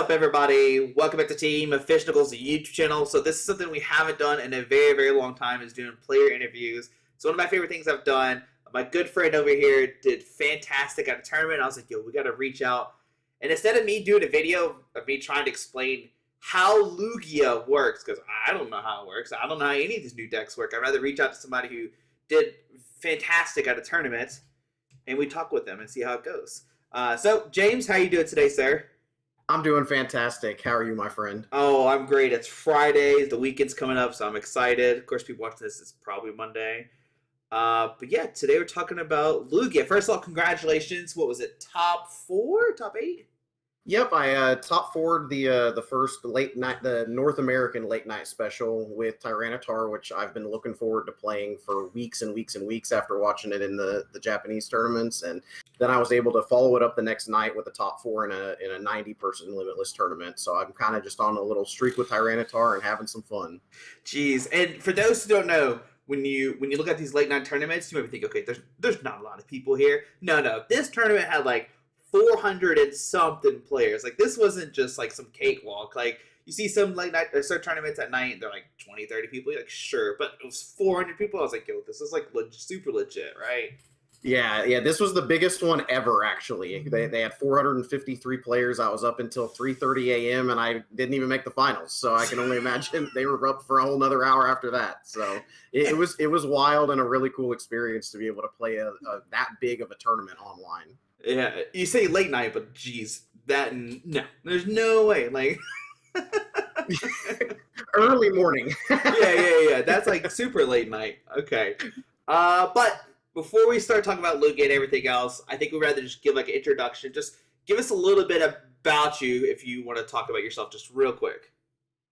up, everybody? Welcome back to Team Officials, the YouTube channel. So this is something we haven't done in a very, very long time, is doing player interviews. So one of my favorite things I've done, my good friend over here did fantastic at a tournament. I was like, yo, we got to reach out. And instead of me doing a video of me trying to explain how Lugia works, because I don't know how it works, I don't know how any of these new decks work, I'd rather reach out to somebody who did fantastic at a tournament, and we talk with them and see how it goes. So, James, how you doing today, sir? I'm doing fantastic. How are you, my friend? Oh, I'm great. It's Friday. The weekend's coming up, so I'm excited. Of course, people watching this, it's probably Monday. But yeah, today we're talking about Lugia. First of all, congratulations. What was it, top 4, top 8? Yep, I top forward the first late night, the North American late night special with Tyranitar, which I've been looking forward to playing for weeks and weeks and weeks after watching it in the Japanese tournaments, and then I was able to follow it up the next night with a top 4 in a 90-person limitless tournament. So I'm kind of just on a little streak with Tyranitar and having some fun. Jeez, and for those who don't know, when you look at these late night tournaments, you might think, okay, there's not a lot of people here. No, this tournament had like 400 and something players. Like, this wasn't just like some cakewalk. Like, you see some late night or certain tournaments at night, they're like 20, 30 people. You're like, sure, but it was 400 people. I was like, yo, this is like super legit, right? Yeah, this was the biggest one ever, actually. They had 453 players. I was up until 3:30 a.m. and I didn't even make the finals. So I can only imagine they were up for a whole nother hour after that. So it was wild and a really cool experience to be able to play that big of a tournament online. Yeah, you say late night, but geez, no, there's no way. Like early morning. yeah. That's like super late night. Okay, but before we start talking about Lugia and everything else, I think we'd rather just give like an introduction. Just give us a little bit about you if you want to talk about yourself, just real quick.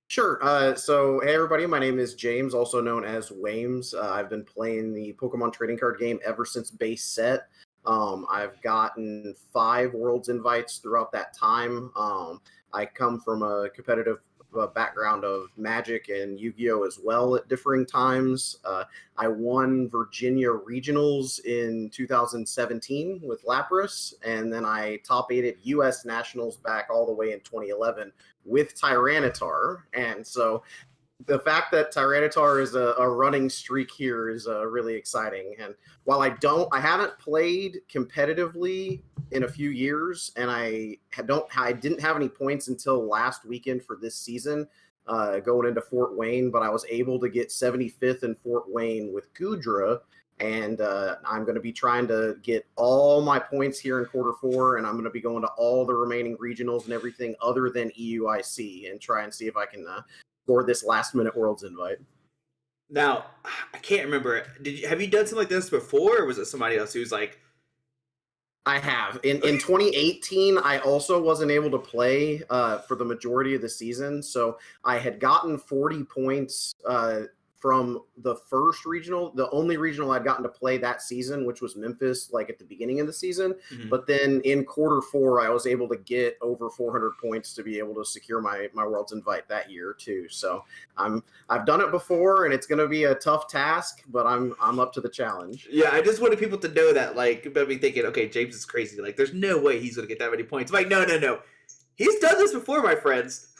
Sure. So, hey, everybody. My name is James, also known as Wames. I've been playing the Pokemon trading card game ever since base set. I've gotten 5 Worlds invites throughout that time. I come from a competitive background of Magic and Yu-Gi-Oh as well at differing times. I won Virginia Regionals in 2017 with Lapras, and then I top 8'd US Nationals back all the way in 2011 with Tyranitar. And so the fact that Tyranitar is a running streak here is really exciting. And while I haven't played competitively in a few years, and I didn't have any points until last weekend for this season, going into Fort Wayne, but I was able to get 75th in Fort Wayne with Gudra, and I'm going to be trying to get all my points here in quarter 4, and I'm going to be going to all the remaining regionals and everything other than EUIC, and try and see if I can score this last-minute Worlds invite. Now, I can't remember. Have you done something like this before, or was it somebody else who's like? I have. In 2018, I also wasn't able to play for the majority of the season, so I had gotten 40 points from the first regional, the only regional I'd gotten to play that season, which was Memphis, like at the beginning of the season. Mm-hmm. But then in quarter 4, I was able to get over 400 points to be able to secure my Worlds invite that year too. So I've done it before, and it's going to be a tough task, but I'm up to the challenge. Yeah, I just wanted people to know that, like, about me thinking, okay, James is crazy. Like, there's no way he's going to get that many points. I'm like, no. He's done this before, my friends.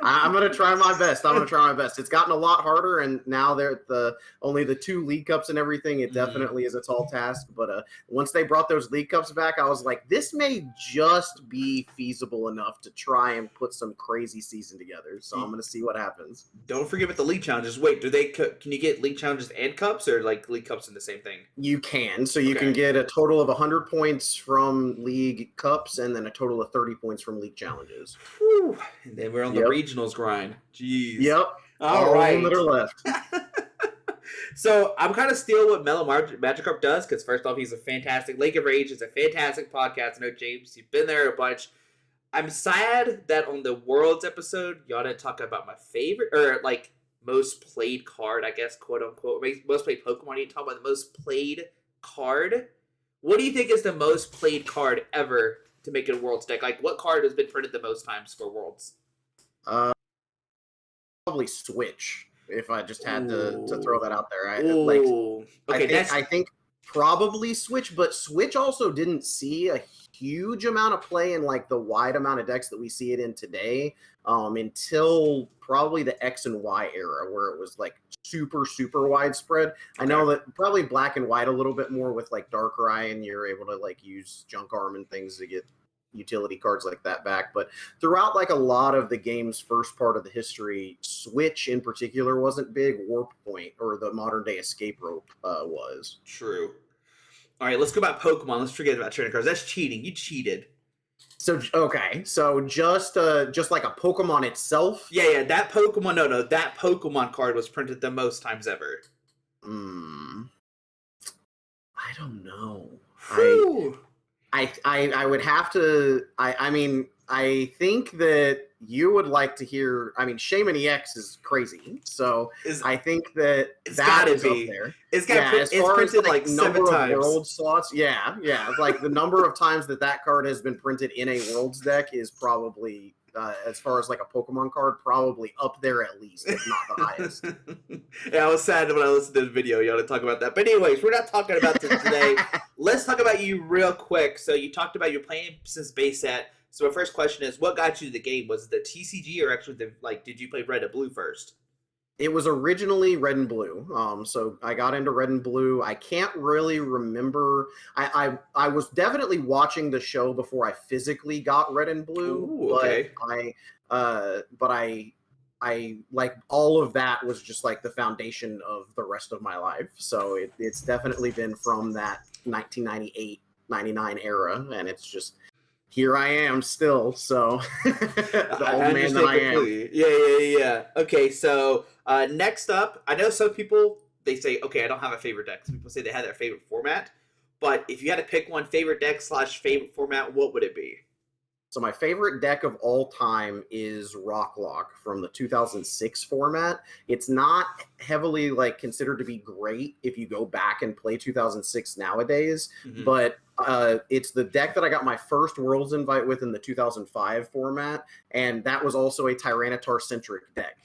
I'm going to try my best. It's gotten a lot harder, and now they're only the 2 League Cups and everything. It definitely is a tall task, but once they brought those League Cups back, I was like, this may just be feasible enough to try and put some crazy season together. So I'm going to see what happens. Don't forget about the League Challenges. Wait, can you get League Challenges and Cups, or like League Cups in the same thing? You can. So you can get a total of 100 points from League Cups, and then a total of 30 points from League Challenges. Whew. And then we're on the regionals grind. Jeez. Yep. All right. That are left. So I'm kind of stealing what Mellow Magikarp does, because first off, he's a fantastic. Lake of Rage is a fantastic podcast. I know, James, you've been there a bunch. I'm sad that on the Worlds episode, y'all didn't talk about my favorite, or like most played card, I guess, quote unquote. Most played Pokemon. You didn't talk about the most played card. What do you think is the most played card ever to make it a Worlds deck? Like, what card has been printed the most times for Worlds? Probably Switch, if I just had to throw that out there. I think Probably Switch, but Switch also didn't see a huge amount of play in like the wide amount of decks that we see it in today, until probably the X and Y era, where it was like super widespread. I know that probably Black and White a little bit more with like Darkrai, and you're able to like use Junk Arm and things to get utility cards like that back. But throughout like a lot of the game's first part of the history, Switch in particular wasn't big. Warp Point or the modern day Escape Rope was. True. All right, let's go about Pokemon. Let's forget about trading cards. That's cheating. You cheated. So okay, so just like a Pokemon itself. Yeah, that Pokemon. No, that Pokemon card was printed the most times ever. I don't know. Whew. I would have to. I mean, I think that you would like to hear. I mean, Shaman EX is crazy, so I think that that is up there. It's printed like number 7 times. Of world slots. Yeah. Like the number of times that card has been printed in a Worlds deck is probably, as far as like a Pokemon card, probably up there at least, if not the highest. Yeah, I was sad when I listened to the video. You ought to talk about that. But anyways, we're not talking about this today. Let's talk about you real quick. So you talked about you're playing since base set. So my first question is, what got you to the game? Was it the TCG or actually did you play Red and Blue first? It was originally Red and Blue. So I got into Red and Blue. I can't really remember. I was definitely watching the show before I physically got Red and Blue. Ooh, okay. But I like all of that was just like the foundation of the rest of my life. So it's definitely been from that 1998, 99 era, and it's just here I am still. So the old man that I am. Yeah. Okay, so next up, I know some people, they say, okay, I don't have a favorite deck. Some people say they have their favorite format. But if you had to pick one favorite deck / favorite format, what would it be? So my favorite deck of all time is Rocklock from the 2006 format. It's not heavily like considered to be great if you go back and play 2006 nowadays, but it's the deck that I got my first Worlds invite with in the 2005 format, and that was also a Tyranitar-centric deck.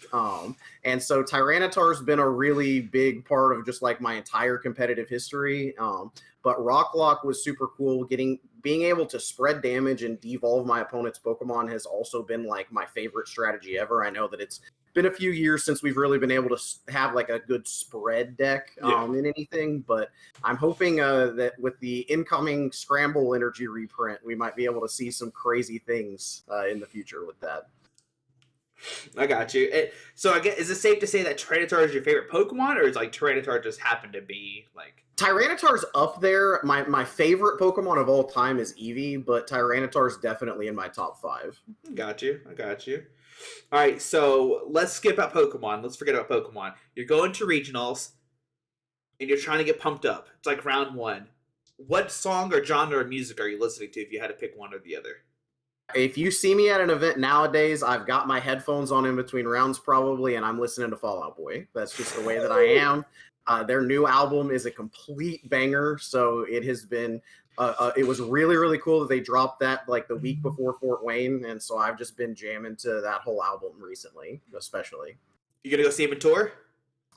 And so Tyranitar's been a really big part of just like my entire competitive history. But Rocklock was super cool. Being able to spread damage and devolve my opponent's Pokemon has also been like my favorite strategy ever. I know that it's been a few years since we've really been able to have like a good spread deck in anything, but I'm hoping that with the incoming Scramble Energy reprint, we might be able to see some crazy things in the future with that. I got you. So I guess, is it safe to say that Tyranitar is your favorite Pokemon, or is like Tyranitar just happened to be like... Tyranitar's up there. My favorite Pokemon of all time is Eevee, but Tyranitar's definitely in my top 5. I got you. All right, so let's skip out Pokemon. Let's forget about Pokemon. You're going to regionals, and you're trying to get pumped up. It's like round 1. What song or genre of music are you listening to if you had to pick one or the other? If you see me at an event nowadays, I've got my headphones on in between rounds probably, and I'm listening to Fall Out Boy. That's just the way that I am. Their new album is a complete banger, so it has been it was really cool that they dropped that like the week before Fort Wayne, and so I've just been jamming to that whole album recently, especially. You gonna go see him in tour?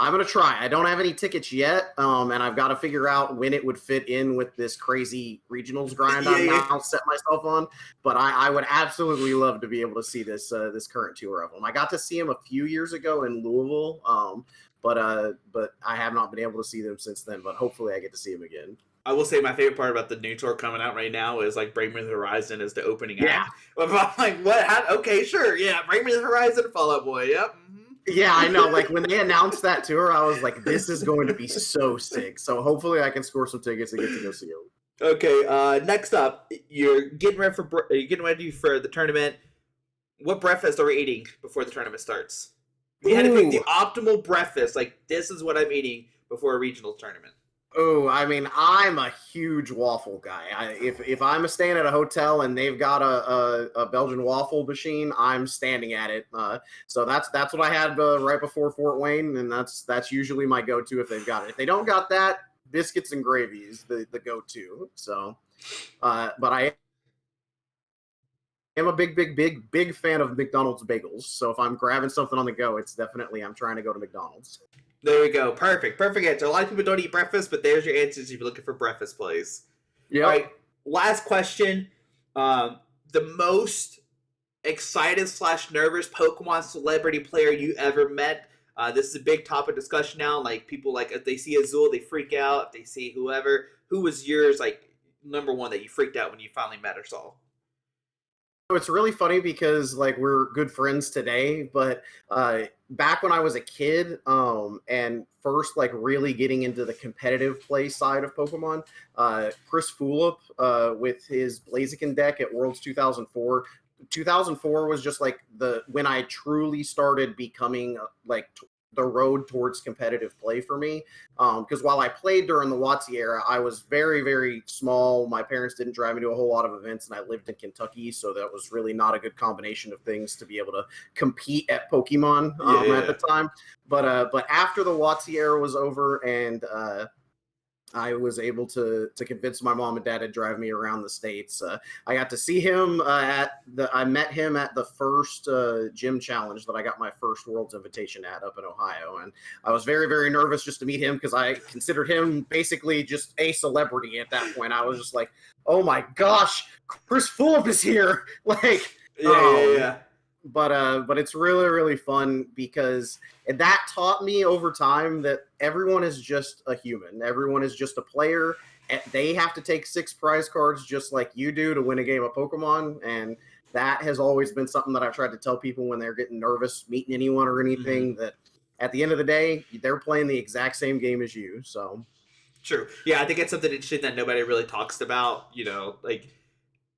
I'm gonna try. I don't have any tickets yet, and I've got to figure out when it would fit in with this crazy regionals grind I'm now set myself on. But I would absolutely love to be able to see this this current tour of him. I got to see him a few years ago in Louisville, but I have not been able to see them since then. But hopefully, I get to see him again. I will say my favorite part about the new tour coming out right now is like Bring Me the Horizon is the opening act. I'm like, what? Okay, sure, yeah, Bring Me the Horizon, Fall Out Boy, yep. Yeah, I know. Like when they announced that tour, I was like, this is going to be so sick. So hopefully I can score some tickets and get to go see them. Okay, next up, you're getting ready for the tournament. What breakfast are we eating before the tournament starts? If you had to pick the optimal breakfast, like this is what I'm eating before a regional tournament. Oh, I mean, I'm a huge waffle guy. If I'm staying at a hotel and they've got a Belgian waffle machine, I'm standing at it. So that's what I had right before Fort Wayne, and that's usually my go-to if they've got it. If they don't got that, biscuits and gravy is the go-to. So, but I am a big fan of McDonald's bagels. So if I'm grabbing something on the go, it's definitely I'm trying to go to McDonald's. There we go. Perfect. Perfect answer. A lot of people don't eat breakfast, but there's your answers if you're looking for breakfast plays. Yep. All right. Last question. The most excited / nervous Pokemon celebrity player you ever met? This is a big topic discussion now. Like people, like if they see Azul, they freak out. If they see whoever, who was yours like number one that you freaked out when you finally met or saw? It's really funny because like we're good friends today, but back when I was a kid, and first like really getting into the competitive play side of Pokemon, Chris Fulop, with his Blaziken deck at Worlds 2004. 2004 was just like when I truly started becoming like the road towards competitive play for me. Because while I played during the WotC era, I was very, very small. My parents didn't drive me to a whole lot of events, and I lived in Kentucky, so that was really not a good combination of things to be able to compete at Pokemon at the time. But after the WotC era was over, and I was able to convince my mom and dad to drive me around the States. I got to see him I met him at the first gym challenge that I got my first World's Invitation at up in Ohio. And I was very, very nervous just to meet him because I considered him basically just a celebrity at that point. I was just like, oh my gosh, Chris Fulop is here. Like, Yeah. But it's really, really fun because that taught me over time that everyone is just a human. Everyone is just a player. They have to take 6 prize cards just like you do to win a game of Pokemon. And that has always been something that I've tried to tell people when they're getting nervous meeting anyone or anything, that at the end of the day, they're playing the exact same game as you. So True. Yeah, I think it's something interesting that nobody really talks about. You know, like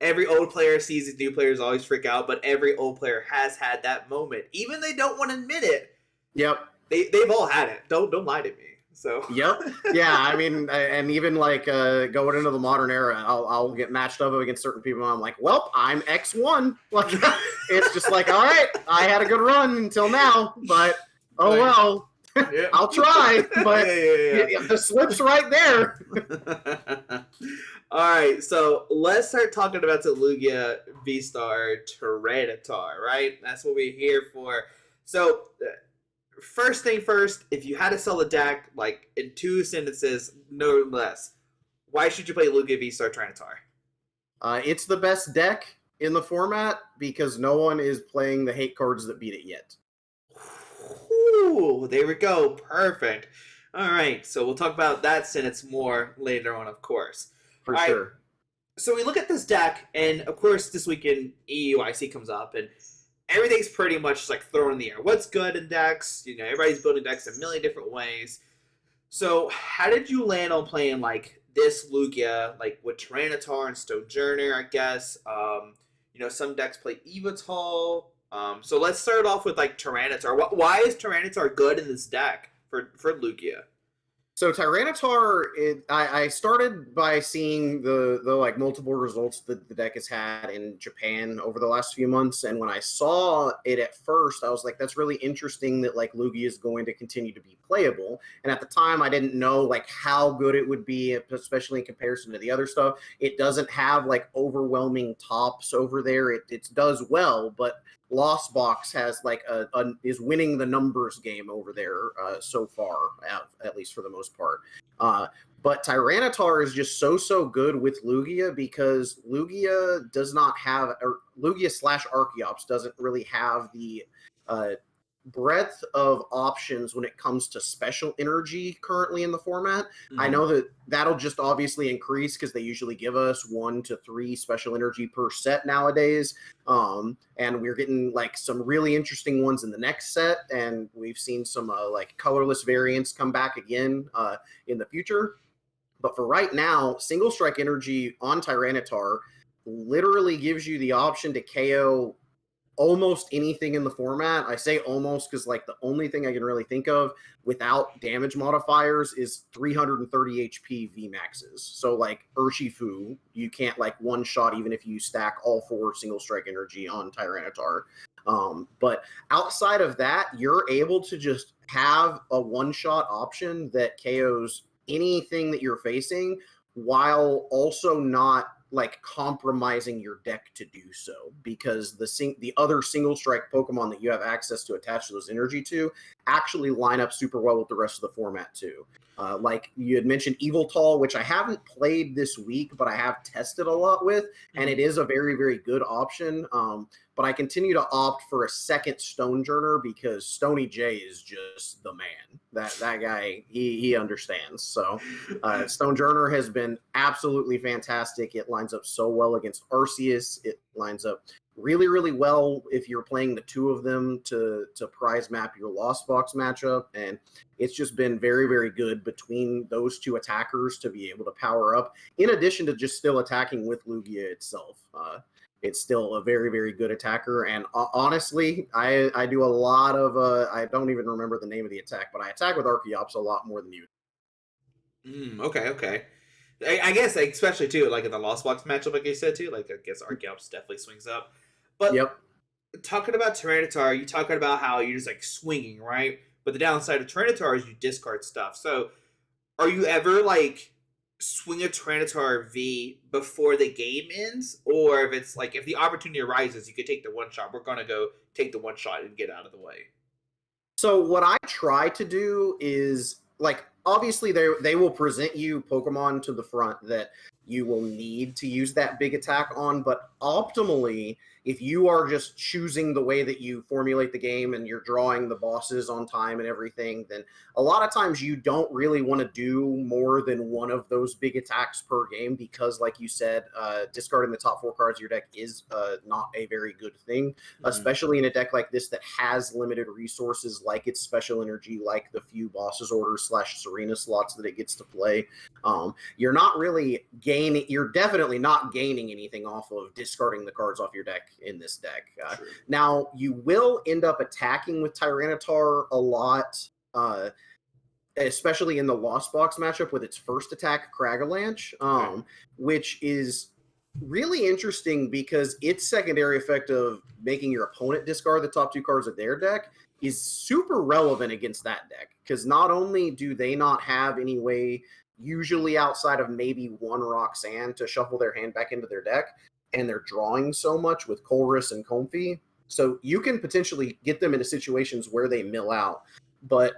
every old player sees these new players always freak out, but every old player has had that moment. Even they don't want to admit it. Yep. They've all had it. Don't lie to me. So yep. Yeah, I mean, and even like going into the modern era, I'll get matched up against certain people, and I'm like, well, I'm X1. Like, it's just like, all right, I had a good run until now, but oh well. Yeah. I'll try, but the slip's right there. All right, so let's start talking about the Lugia VSTAR Tyranitar, right? That's what we're here for. So, first thing first, if you had to sell the deck, like in 2 sentences, no less, why should you play Lugia VSTAR Tyranitar? It's the best deck in the format because no one is playing the hate cards that beat it yet. Ooh, there we go. Perfect. All right, so we'll talk about that sentence more later on, of course. For sure. Right. So we look at this deck, and of course, this weekend EUIC comes up, and everything's pretty much like thrown in the air. What's good in decks? You know, everybody's building decks a million different ways. So, how did you land on playing like this Lugia, like with Tyranitar and Stonejourner, I guess? You know, some decks play Evital. So let's start off with like Tyranitar. Why is Tyranitar good in this deck for Lugia? So Tyranitar, I started by seeing the like multiple results that the deck has had in Japan over the last few months, and when I saw it at first, I was like, that's really interesting that like Lugia is going to continue to be playable. And at the time, I didn't know like how good it would be, especially in comparison to the other stuff. It doesn't have like overwhelming tops over there. It does well, but Lost Box has like is winning the numbers game over there so far, at least for the most part. But Tyranitar is just so good with Lugia because Lugia does not have, or Lugia / Archeops doesn't really have the breadth of options when it comes to special energy currently in the format. I know that that'll just obviously increase because they usually give us 1 to 3 special energy per set nowadays. And we're getting like some really interesting ones in the next set, and we've seen some like colorless variants come back again in the future. But for right now, single strike energy on Tyranitar literally gives you the option to KO almost anything in the format. I say almost because like the only thing I can really think of without damage modifiers is 330 HP VMAXs. So like Urshifu, you can't like one shot even if you stack all 4 single strike energy on Tyranitar. But outside of that, you're able to just have a one-shot option that KOs anything that you're facing while also not like compromising your deck to do so, because the other single strike Pokemon that you have access to attach those energy to actually line up super well with the rest of the format too. Like you had mentioned Eviltal, which I haven't played this week, but I have tested a lot with, and it is a very, very good option. But I continue to opt for a second Stonejourner because Stony J is just the man. That guy, he understands. So Stonejourner has been absolutely fantastic. It lines up so well against Arceus. It lines up really, really well if you're playing the two of them to prize map your Lost Box matchup. And it's just been very, very good between those two attackers to be able to power up, in addition to just still attacking with Lugia itself. It's still a very, very good attacker. And honestly, I do a lot of, I don't even remember the name of the attack, but I attack with Archeops a lot more than you. Okay. I guess, like, especially too, like in the Lost Box matchup, like you said too, like I guess Archeops definitely swings up. But yep. Talking about Tyranitar, you're talking about how you're just like swinging, right? But the downside of Tyranitar is you discard stuff. So are you ever like swing a Tyranitar V before the game ends? Or if it's like, if the opportunity arises, you could take the one shot. We're going to go take the one shot and get out of the way. So what I try to do is, like, obviously they will present you Pokemon to the front that you will need to use that big attack on, but optimally, if you are just choosing the way that you formulate the game and you're drawing the bosses on time and everything, then a lot of times you don't really want to do more than one of those big attacks per game because, like you said, discarding the top 4 cards of your deck is not a very good thing, especially in a deck like this that has limited resources, like its special energy, like the few bosses orders / Serena slots that it gets to play. You're not really you're definitely not gaining anything off of discarding the cards off your deck in this deck. Now, you will end up attacking with Tyranitar a lot, especially in the Lost Box matchup with its first attack, Cragalanche, which is really interesting because its secondary effect of making your opponent discard the top 2 cards of their deck is super relevant against that deck, because not only do they not have any way, usually outside of maybe one Roxanne, to shuffle their hand back into their deck, and they're drawing so much with Colress and Comfey, so you can potentially get them into situations where they mill out. But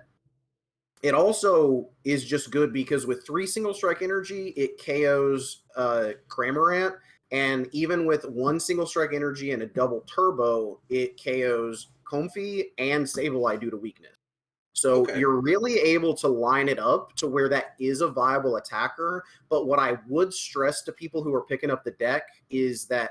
it also is just good because with 3 single strike energy, it KOs Cramorant, and even with 1 single strike energy and a double turbo, it KOs Comfey and Sableye due to weakness. So you're really able to line it up to where that is a viable attacker. But what I would stress to people who are picking up the deck is that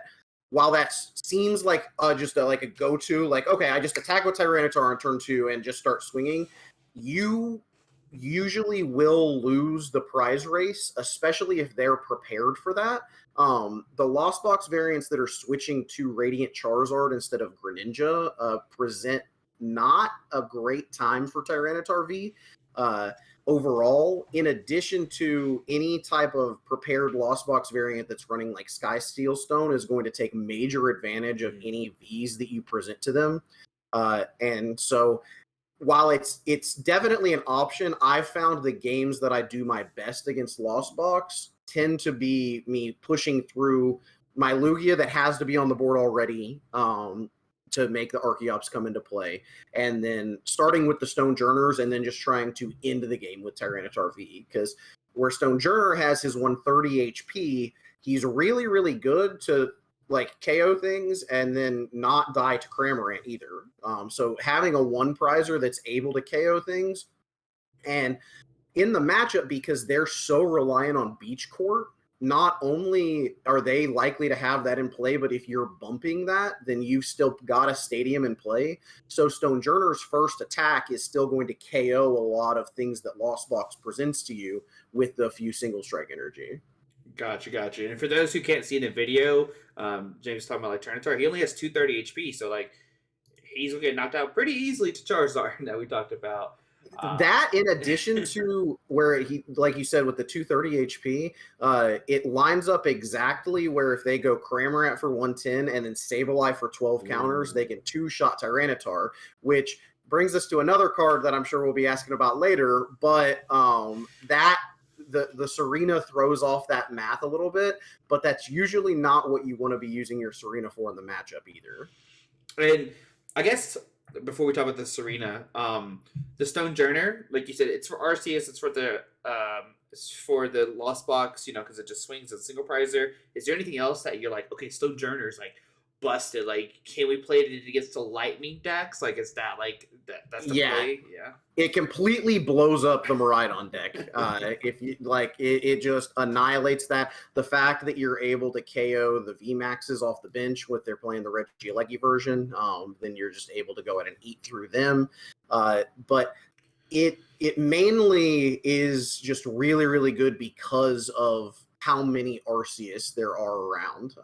while that seems like just like a go-to, like, okay, I just attack with Tyranitar on turn 2 and just start swinging, you usually will lose the prize race, especially if they're prepared for that. The Lost Box variants that are switching to Radiant Charizard instead of Greninja present not a great time for Tyranitar V overall, in addition to any type of prepared Lost Box variant that's running like Sky Steel Stone is going to take major advantage of any Vs that you present to them. And so while it's definitely an option, I've found the games that I do my best against Lost Box tend to be me pushing through my Lugia that has to be on the board already to make the Archeops come into play, and then starting with the Stonejourners and then just trying to end the game with Tyranitar V, because where Stonejourner has his 130 HP, he's really, really good to like KO things and then not die to Cramorant either. So having a 1 prizer that's able to KO things, and in the matchup, because they're so reliant on Beach Court, not only are they likely to have that in play, but if you're bumping that, then you've still got a stadium in play. So Stonejourner's first attack is still going to KO a lot of things that Lost Box presents to you with the few single strike energy. Gotcha. And for those who can't see in the video, James talking about like Tyranitar, he only has 230 HP, so like he's gonna get knocked out pretty easily to Charizard that we talked about. That, in addition to where he, like you said, with the 230 HP, it lines up exactly where if they go Cramorant for 110 and then Sableye for 12 counters, they can 2-shot Tyranitar, which brings us to another card that I'm sure we'll be asking about later. But that the Serena throws off that math a little bit, but that's usually not what you want to be using your Serena for in the matchup either. And I guess before we talk about the Serena, the Stone Journer, like you said, it's for RCS. It's for the Lost Box, because it just swings as a single prizer. Is there anything else that you're like, okay, Stone Journer's like busted? Like, can we play it against the Lightning decks? Like, is that like that's the play? Yeah. It completely blows up the Miraidon deck. If you like, it just annihilates that. The fact that you're able to KO the VMAXs off the bench with they're playing the Regieleki version, then you're just able to go ahead and eat through them. But it mainly is just really, really good because of how many Arceus there are around.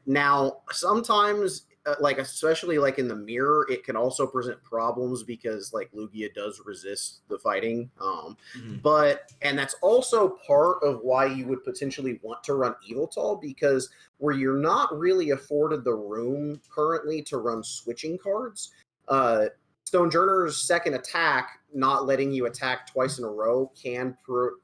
Now, sometimes, like especially like in the mirror, it can also present problems because like Lugia does resist the fighting. And that's also part of why you would potentially want to run Eviltal, because where you're not really afforded the room currently to run switching cards, Stone Journer's second attack, not letting you attack twice in a row, can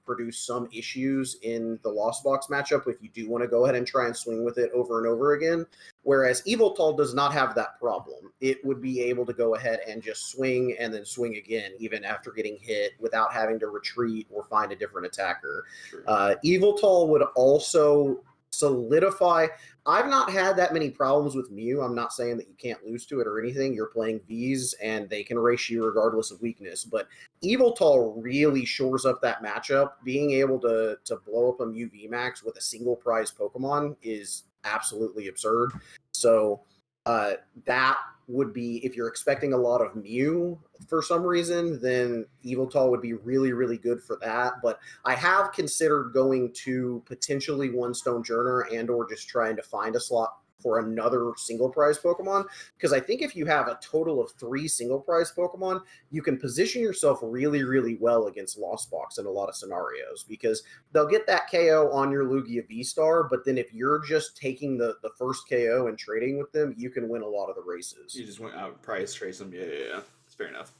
produce some issues in the Lost Box matchup if you do want to go ahead and try and swing with it over and over again. Whereas Eviltal does not have that problem. It would be able to go ahead and just swing and then swing again, even after getting hit, without having to retreat or find a different attacker. Sure. Eviltal would also solidify. I've not had that many problems with Mew. I'm not saying that you can't lose to it or anything. You're playing Vs and they can race you regardless of weakness. But Eviltal really shores up that matchup. Being able to blow up a Mew VMAX with a single prize Pokemon is absolutely absurd. So that would be, if you're expecting a lot of Mew for some reason, then Eviltal would be really, really good for that. But I have considered going to potentially one Stone Journer and or just trying to find a slot for another single prize Pokemon, because I think if you have a total of 3 single prize Pokemon, you can position yourself really, really well against Lost Box in a lot of scenarios, because they'll get that KO on your Lugia VSTAR, but then if you're just taking the first KO and trading with them, you can win a lot of the races. You just went out price trace them. Yeah. That's fair enough.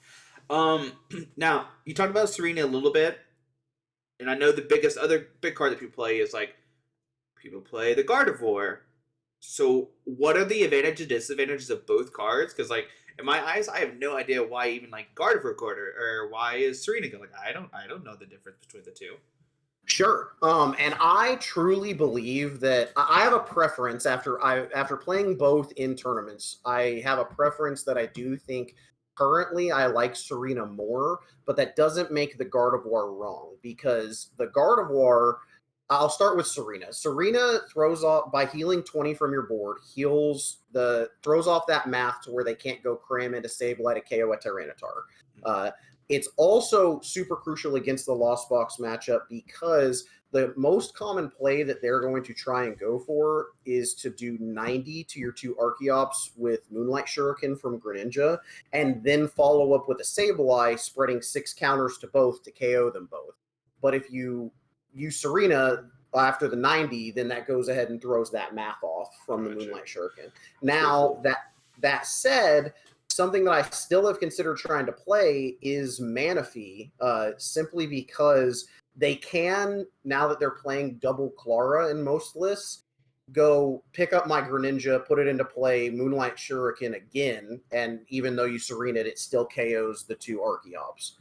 Now, you talked about Serena a little bit, and I know the other big card that people play is like, people play the Gardevoir. So what are the advantages and disadvantages of both cards? Because like in my eyes, I have no idea why even like Gardevoir quarter or why is Serena good. Like I don't know the difference between the two. Sure. And I truly believe that I have a preference after playing both in tournaments. I have a preference that I do think currently I like Serena more, but that doesn't make the Gardevoir wrong, because the Gardevoir, I'll start with Serena. Serena throws off, by healing 20 from your board, throws off that math to where they can't go cram into Sableye to KO a Tyranitar. It's also super crucial against the Lost Box matchup, because the most common play that they're going to try and go for is to do 90 to your 2 Archeops with Moonlight Shuriken from Greninja, and then follow up with a Sableye, spreading 6 counters to both to KO them both. But if you use Serena after the 90, then that goes ahead and throws that math off from the Moonlight Shuriken. Now, that said, something that I still have considered trying to play is Manaphy, simply because they can, now that they're playing double Clara in most lists, go pick up my Greninja, put it into play, Moonlight Shuriken again, and even though you Serena it still KOs the 2 Archeops.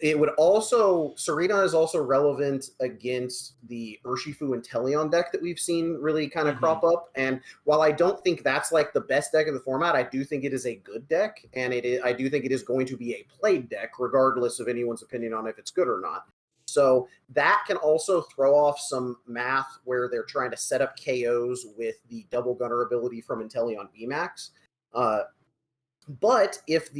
It would also, Serena is also relevant against the Urshifu and Teleon deck that we've seen really kind of crop up. And while I don't think that's like the best deck in the format, I do think it is a good deck, and I do think it is going to be a played deck, regardless of anyone's opinion on if it's good or not. So that can also throw off some math where they're trying to set up KOs with the double gunner ability from Inteleon VMAX. But if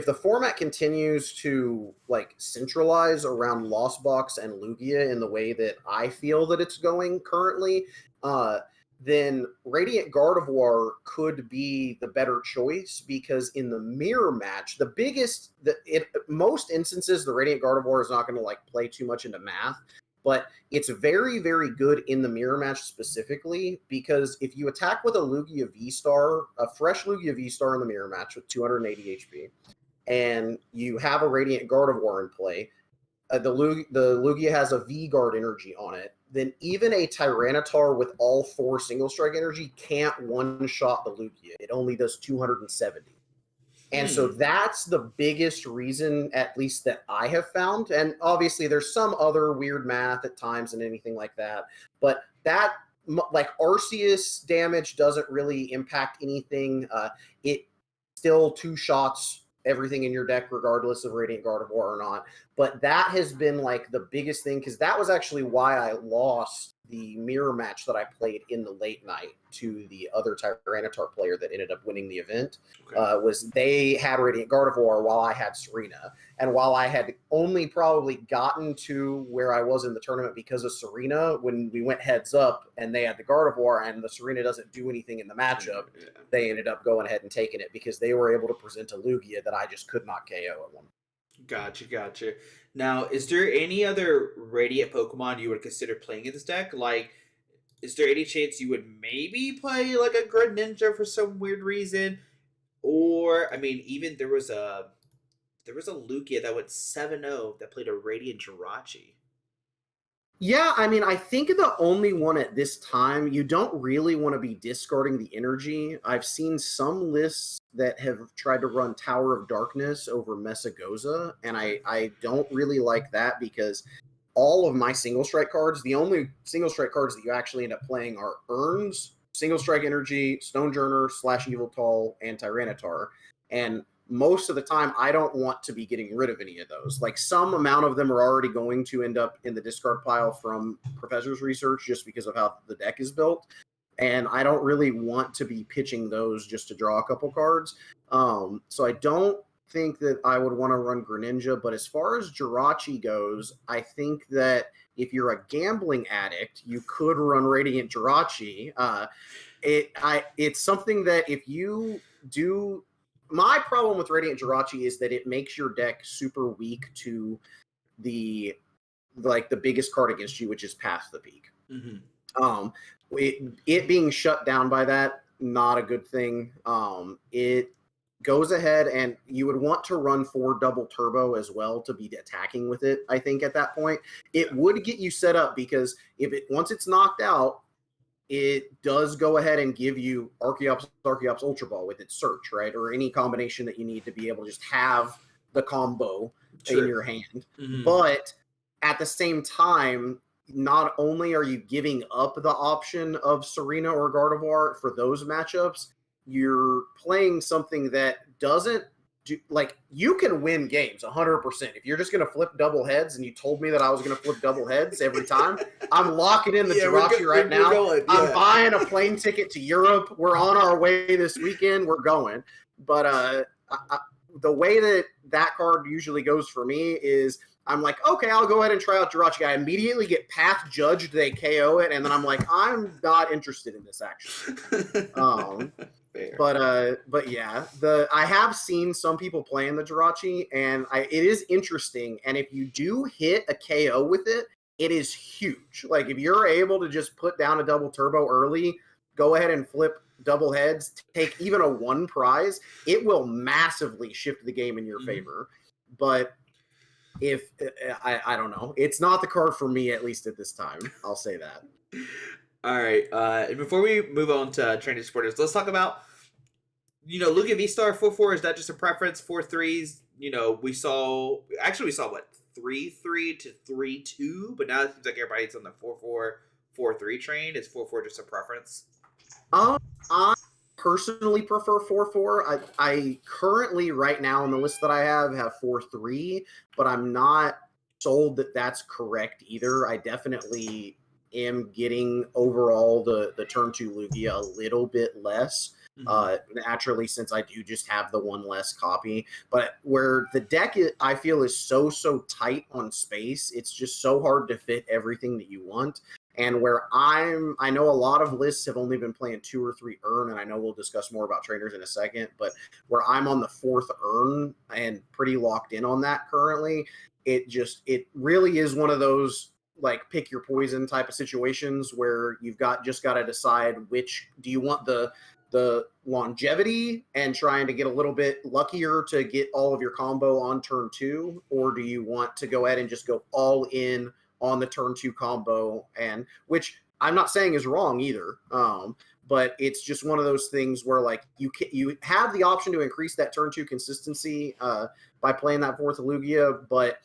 the format continues to like centralize around Lost Box and Lugia in the way that I feel that it's going currently, then Radiant Gardevoir could be the better choice, because in the mirror match, most instances the Radiant Gardevoir is not going to like play too much into math, but it's very, very good in the mirror match specifically, because if you attack with a Lugia V-Star, a fresh Lugia V-Star in the mirror match with 280 HP, and you have a Radiant Gardevoir in play, the Lugia has a V guard energy on it, then even a Tyranitar with all 4 single strike energy can't one shot the Lugia. It only does 270. And so that's the biggest reason, at least that I have found. And obviously, there's some other weird math at times and anything like that. But that, like, Arceus damage doesn't really impact anything. It still 2 shots everything in your deck, regardless of Radiant Gardevoir or not. But that has been like the biggest thing, because that was actually why I lost the mirror match that I played in the late night to the other Tyranitar player that ended up winning the event. Was they had Radiant Gardevoir while I had Serena. And while I had only probably gotten to where I was in the tournament because of Serena, when we went heads up and they had the Gardevoir and the Serena doesn't do anything in the matchup, they ended up going ahead and taking it because they were able to present a Lugia that I just could not KO at one. Gotcha. Now, is there any other Radiant Pokemon you would consider playing in this deck? Like, is there any chance you would maybe play like a Greninja for some weird reason? Or, I mean, even there was a Lugia that went 7-0 that played a Radiant Jirachi. Yeah, I mean, I think the only one at this time, you don't really want to be discarding the energy. I've seen some lists that have tried to run Tower of Darkness over Messagoza, and I don't really like that because all of my single strike cards, the only single strike cards that you actually end up playing are Urns, Single Strike Energy, Stonejourner / Eviltal, and Tyranitar. And most of the time, I don't want to be getting rid of any of those. Like, some amount of them are already going to end up in the discard pile from Professor's research just because of how the deck is built. And I don't really want to be pitching those just to draw a couple cards. So I don't think that I would want to run Greninja. But as far as Jirachi goes, I think that if you're a gambling addict, you could run Radiant Jirachi. It's something that if you do... My problem with Radiant Jirachi is that it makes your deck super weak to the biggest card against you, which is Path to the Peak. It being shut down by that, not a good thing. It goes ahead, and you would want to run 4 double turbo as well to be attacking with it. I think at that point, it would get you set up because once it's knocked out, it does go ahead and give you Archeops Ultra Ball with its search, right? Or any combination that you need to be able to just have the combo in your hand. But at the same time, not only are you giving up the option of Serena or Gardevoir for those matchups, you're playing something that doesn't do, like, you can win games 100%. If you're just going to flip double heads, and you told me that I was going to flip double heds every time, I'm locking in the Jirachi right now. I'm buying a plane ticket to Europe. We're on our way this weekend. We're going. But the way that card usually goes for me is I'm like, okay, I'll go ahead and try out Jirachi. I immediately get path judged. They KO it. And then I'm like, I'm not interested in this, actually. But yeah, I have seen some people playing the Jirachi, and it is interesting. And if you do hit a KO with it, it is huge. Like, if you're able to just put down a double turbo early, go ahead and flip double heads, take even a 1 prize, it will massively shift the game in your favor. But if I don't know, it's not the card for me, at least at this time. I'll say that. All right. And before we move on to training supporters, let's talk about, Lugia VSTAR 4-4. Is that just a preference? 4-3s? We saw what, 3-3 to 3-2, but now it seems like everybody's on the 4-4, 4-3 train. Is 4-4 just a preference? I personally prefer 4-4. I currently, right now, on the list that I have 4-3, but I'm not sold that that's correct either. I definitely am getting overall the turn 2 Lugia a little bit less. Naturally, since I do just have the 1 less copy. But where the deck I feel is so tight on space, it's just so hard to fit everything that you want. And where I know a lot of lists have only been playing 2 or 3 Urn, and I know we'll discuss more about trainers in a second, but where I'm on the 4th Urn and pretty locked in on that currently, it really is one of those, like, pick your poison type of situations where you've just got to decide which do you want the the longevity and trying to get a little bit luckier to get all of your combo on turn 2, or do you want to go ahead and just go all in on the turn 2 combo, and which I'm not saying is wrong either, but it's just one of those things where like you have the option to increase that turn 2 consistency by playing that fourth Lugia, but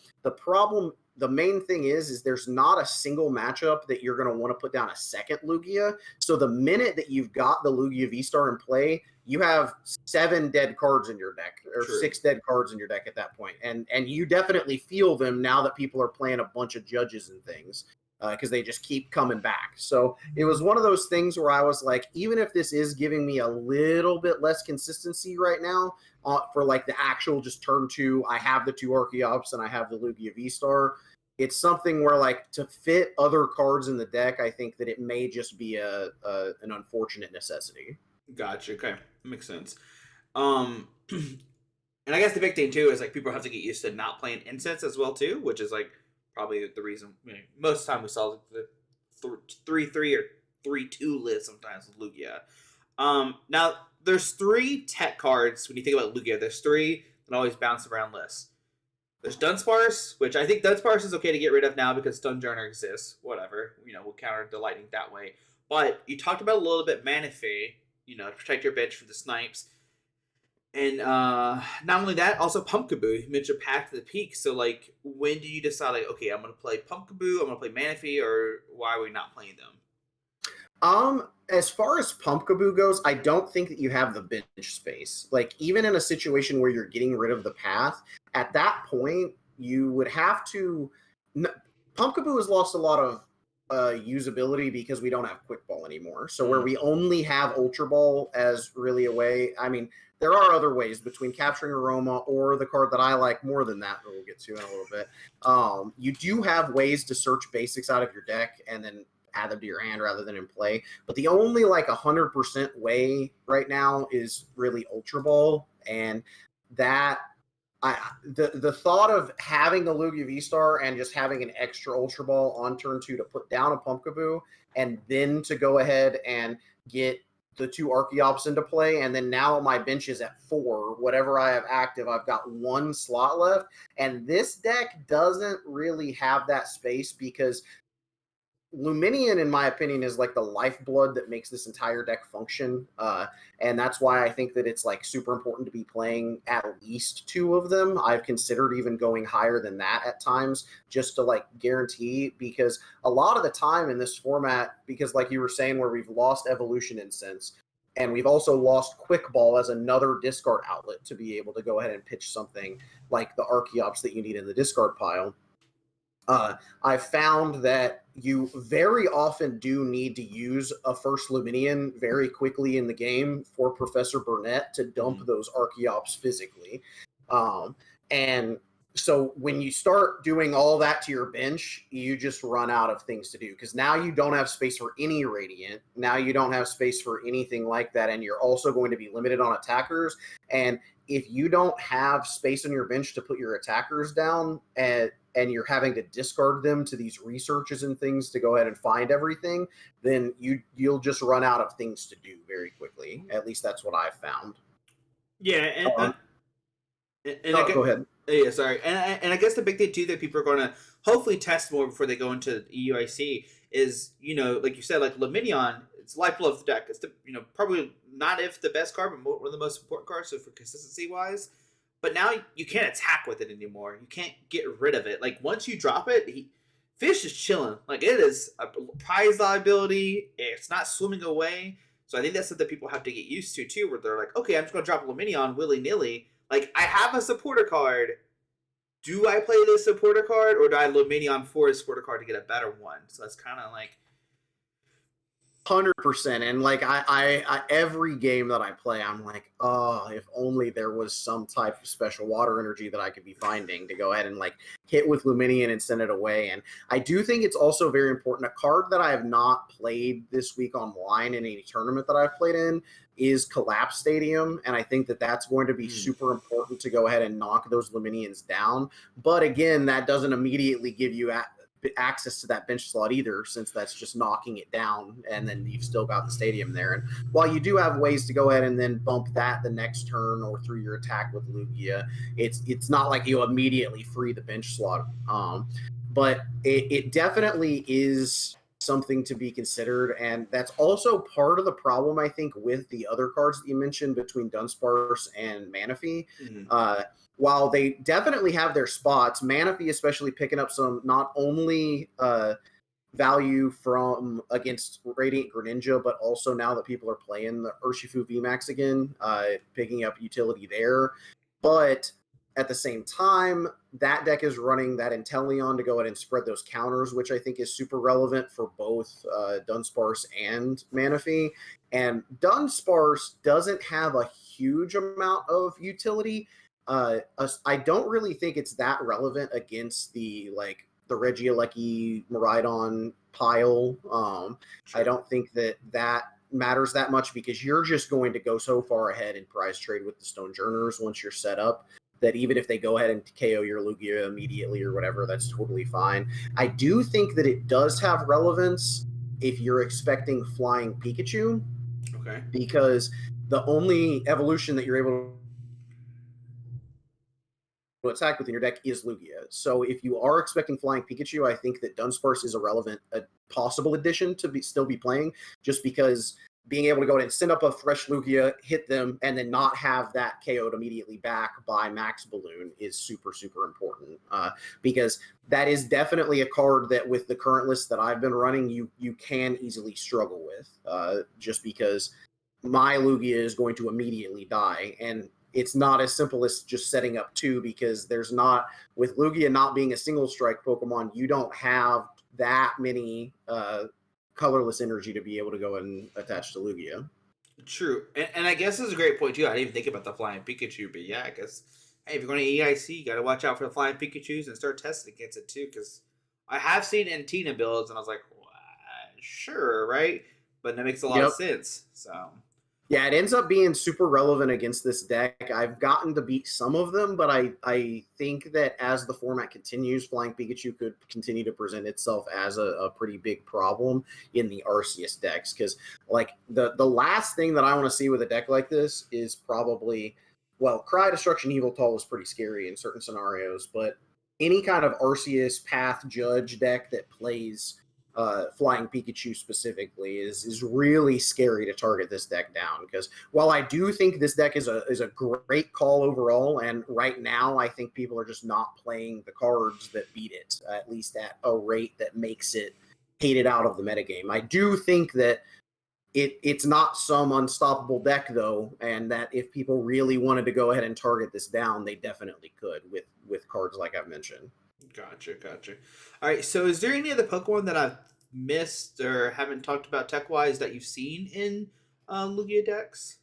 the main thing is there's not a single matchup that you're going to want to put down a second Lugia. So the minute that you've got the Lugia V-Star in play, you have 7 dead cards in your deck, or True. 6 dead cards in your deck at that point. And you definitely feel them now that people are playing a bunch of judges and things, because they just keep coming back. So it was one of those things where I was like, even if this is giving me a little bit less consistency right now, for like the actual just turn 2, I have the 2 Archeops and I have the Lugia V-Star. It's something where, like, to fit other cards in the deck, I think that it may just be an unfortunate necessity. Gotcha. Okay, makes sense. And I guess the big thing too is like people have to get used to not playing incense as well too, which is like probably the reason most of the time we saw the 3-3 or 3-2 list sometimes with Lugia. Now there's 3 tech cards when you think about Lugia. There's 3 that always bounce around lists. There's Dunsparce, which I think Dunsparce is okay to get rid of now because Stunjourner exists. Whatever, we'll counter the lightning that way. But you talked about a little bit Manaphy, to protect your bench from the snipes. And not only that, also Pumpkaboo. You mentioned Path to the Peak. So, like, when do you decide, like, okay, I'm going to play Pumpkaboo, I'm going to play Manaphy, or why are we not playing them? As far as Pumpkaboo goes, I don't think that you have the bench space. Like, even in a situation where you're getting rid of the path, at that point, you would have to... Pumpkaboo has lost a lot of usability because we don't have Quick Ball anymore. So where we only have Ultra Ball as really a way... I mean, there are other ways between capturing Aroma or the card that I like more than that we'll get to in a little bit. You do have ways to search basics out of your deck and then add them to your hand rather than in play. But the only like 100% way right now is really Ultra Ball, and that the thought of having the Lugia V-Star and just having an extra Ultra Ball on turn 2 to put down a Pumpkaboo and then to go ahead and get the 2 Archeops into play, and then now my bench is at 4. Whatever I have active, I've got 1 slot left, and this deck doesn't really have that space because Luminion, in my opinion, is like the lifeblood that makes this entire deck function, and that's why I think that it's like super important to be playing at least 2 of them. I've considered even going higher than that at times just to like guarantee, because a lot of the time in this format, because like you were saying, where we've lost Evolution Incense, and we've also lost Quick Ball as another discard outlet to be able to go ahead and pitch something like the Archeops that you need in the discard pile. I found that you very often do need to use a first Luminion very quickly in the game for Professor Burnett to dump those Archeops physically. And so when you start doing all that to your bench, you just run out of things to do, because now you don't have space for any Radiant. Now you don't have space for anything like that, and you're also going to be limited on attackers. And if you don't have space on your bench to put your attackers down, and you're having to discard them to these researches and things to go ahead and find everything, then you'll just run out of things to do very quickly. At least that's what I've found. Yeah, go ahead. Yeah, sorry. And I guess the big thing too that people are going to hopefully test more before they go into EUIC is, like you said, like Luminion, it's lifeblood of the deck. It's probably not if the best card, but one of the most important cards, so for consistency wise. But now you can't attack with it anymore. You can't get rid of it. Like, once you drop it, Fish is chilling. Like, it is a prize liability. It's not swimming away. So I think that's something people have to get used to, too, where they're like, okay, I'm just going to drop Luminion willy-nilly. Like, I have a supporter card. Do I play this supporter card, or do I Luminion for a supporter card to get a better one? So that's kind of like... 100%. And like I every game that I play, I'm like, oh, if only there was some type of special water energy that I could be finding to go ahead and like hit with Luminion and send it away. And I do think it's also very important. A card that I have not played this week online in any tournament that I've played in is Collapse Stadium, and I think that that's going to be super important to go ahead and knock those Luminions down. But again, that doesn't immediately give you access to that bench slot either, since that's just knocking it down, and then you've still got the stadium there. And while you do have ways to go ahead and then bump that the next turn or through your attack with Lugia, it's not like you immediately free the bench slot. But it definitely is something to be considered, and that's also part of the problem, I think, with the other cards that you mentioned between Dunsparce and Manaphy. While they definitely have their spots, Manaphy especially picking up some not only value from against Radiant Greninja, but also now that people are playing the Urshifu VMAX again, picking up utility there. But at the same time, that deck is running that Inteleon to go ahead and spread those counters, which I think is super relevant for both Dunsparce and Manaphy. And Dunsparce doesn't have a huge amount of utility. I don't really think it's that relevant against the Regieleki Miraidon pile. Sure. I don't think that matters that much, because you're just going to go so far ahead in prize trade with the Stonejourners once you're set up, that even if they go ahead and KO your Lugia immediately or whatever, that's totally fine. I do think that it does have relevance if you're expecting Flying Pikachu. Okay. Because the only evolution that you're able to attack within your deck is Lugia. So if you are expecting Flying Pikachu, I think that Dunsparce is a possible addition to still be playing, just because being able to go ahead and send up a fresh Lugia, hit them, and then not have that KO'd immediately back by Max Balloon is super, super important. Because that is definitely a card that, with the current list that I've been running, you can easily struggle with, just because my Lugia is going to immediately die. And it's not as simple as just setting up two, because with Lugia not being a single strike Pokemon, you don't have that many colorless energy to be able to go and attach to Lugia. True. And I guess this is a great point, too. I didn't even think about the Flying Pikachu, but yeah, I guess, hey, if you're going to EIC, you got to watch out for the Flying Pikachus and start testing against it, too, because I have seen Antina builds, and I was like, well, sure, right? But that makes a lot of sense, so... Yeah, it ends up being super relevant against this deck. I've gotten to beat some of them, but I think that as the format continues, Flying Pikachu could continue to present itself as a pretty big problem in the Arceus decks. Because, like, the last thing that I want to see with a deck like this is probably, well, Cry, Destruction, Yveltal is pretty scary in certain scenarios, but any kind of Arceus Path Judge deck that plays Flying Pikachu specifically is really scary to target this deck down, because while I do think this deck is a great call overall, and right now I think people are just not playing the cards that beat it, at least at a rate that makes it hated out of the metagame. I do think that it's not some unstoppable deck, though, and that if people really wanted to go ahead and target this down, they definitely could with cards like I've mentioned. Gotcha. All right, so is there any other Pokemon that I've missed or haven't talked about tech-wise that you've seen in Lugia decks?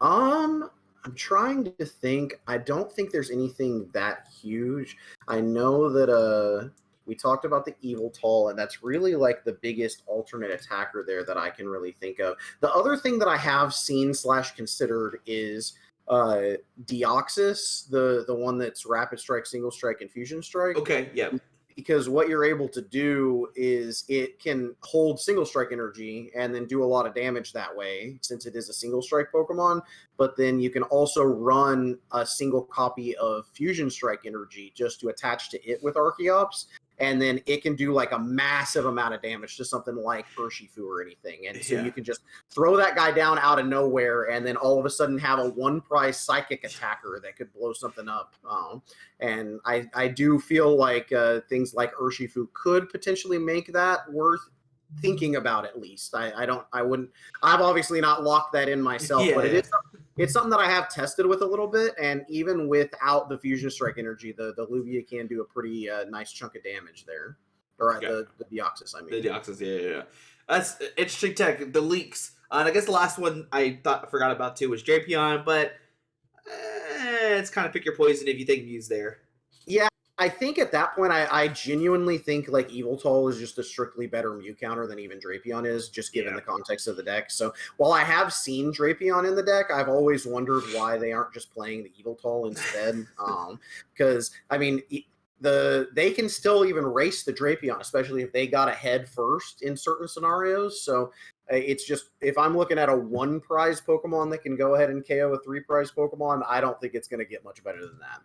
I'm trying to think. I don't think there's anything that huge. I know that we talked about the Yveltal, and that's really like the biggest alternate attacker there that I can really think of. The other thing that I have seen / considered is Deoxys, the one that's Rapid Strike, Single Strike, and Fusion Strike. Okay, yeah. Because what you're able to do is it can hold Single Strike energy and then do a lot of damage that way, since it is a Single Strike Pokemon. But then you can also run a single copy of Fusion Strike energy just to attach to it with Archeops. And then it can do like a massive amount of damage to something like Urshifu or anything. And so you can just throw that guy down out of nowhere and then all of a sudden have a one-price psychic attacker that could blow something up. And I do feel like things like Urshifu could potentially make that worth thinking about, at least. I've obviously not locked that in myself, but it's something that I have tested with a little bit, and even without the Fusion Strike energy, the Lugia can do a pretty nice chunk of damage there. Or the Deoxys, I mean. The Deoxys, yeah. That's interesting tech, the leaks. And I guess the last one I forgot about too was Drapion, but it's kind of pick your poison if you think Mew's there. Yeah, I think at that point, I genuinely think like Yveltal is just a strictly better Mew counter than even Drapion is, just given the context of the deck. So while I have seen Drapion in the deck, I've always wondered why they aren't just playing the Yveltal instead. Because, I mean, they can still even race the Drapion, especially if they got ahead first in certain scenarios. So it's just, if I'm looking at a 1 prize Pokemon that can go ahead and KO a 3 prize Pokemon, I don't think it's going to get much better than that.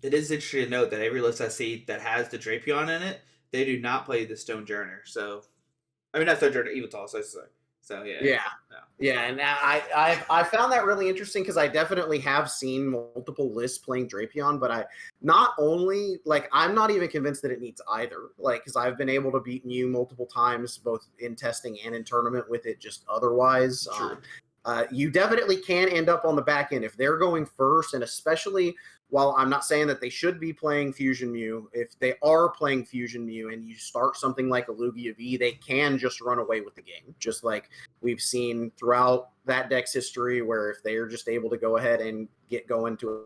It is interesting to note that every list I see that has the Drapion in it, they do not play the Stonejourner. So, I mean, not Stonejourner, Evital. So yeah. Yeah, and I found that really interesting because I definitely have seen multiple lists playing Drapion, but I not only like I'm not even convinced that it needs either. Like, because I've been able to beat Mew multiple times, both in testing and in tournament with it. Just otherwise, True. You definitely can end up on the back end if they're going first, and especially while I'm not saying that they should be playing Fusion Mew, if they are playing Fusion Mew and you start something like a Lugia V, they can just run away with the game, just like we've seen throughout that deck's history, where if they are just able to go ahead and get going to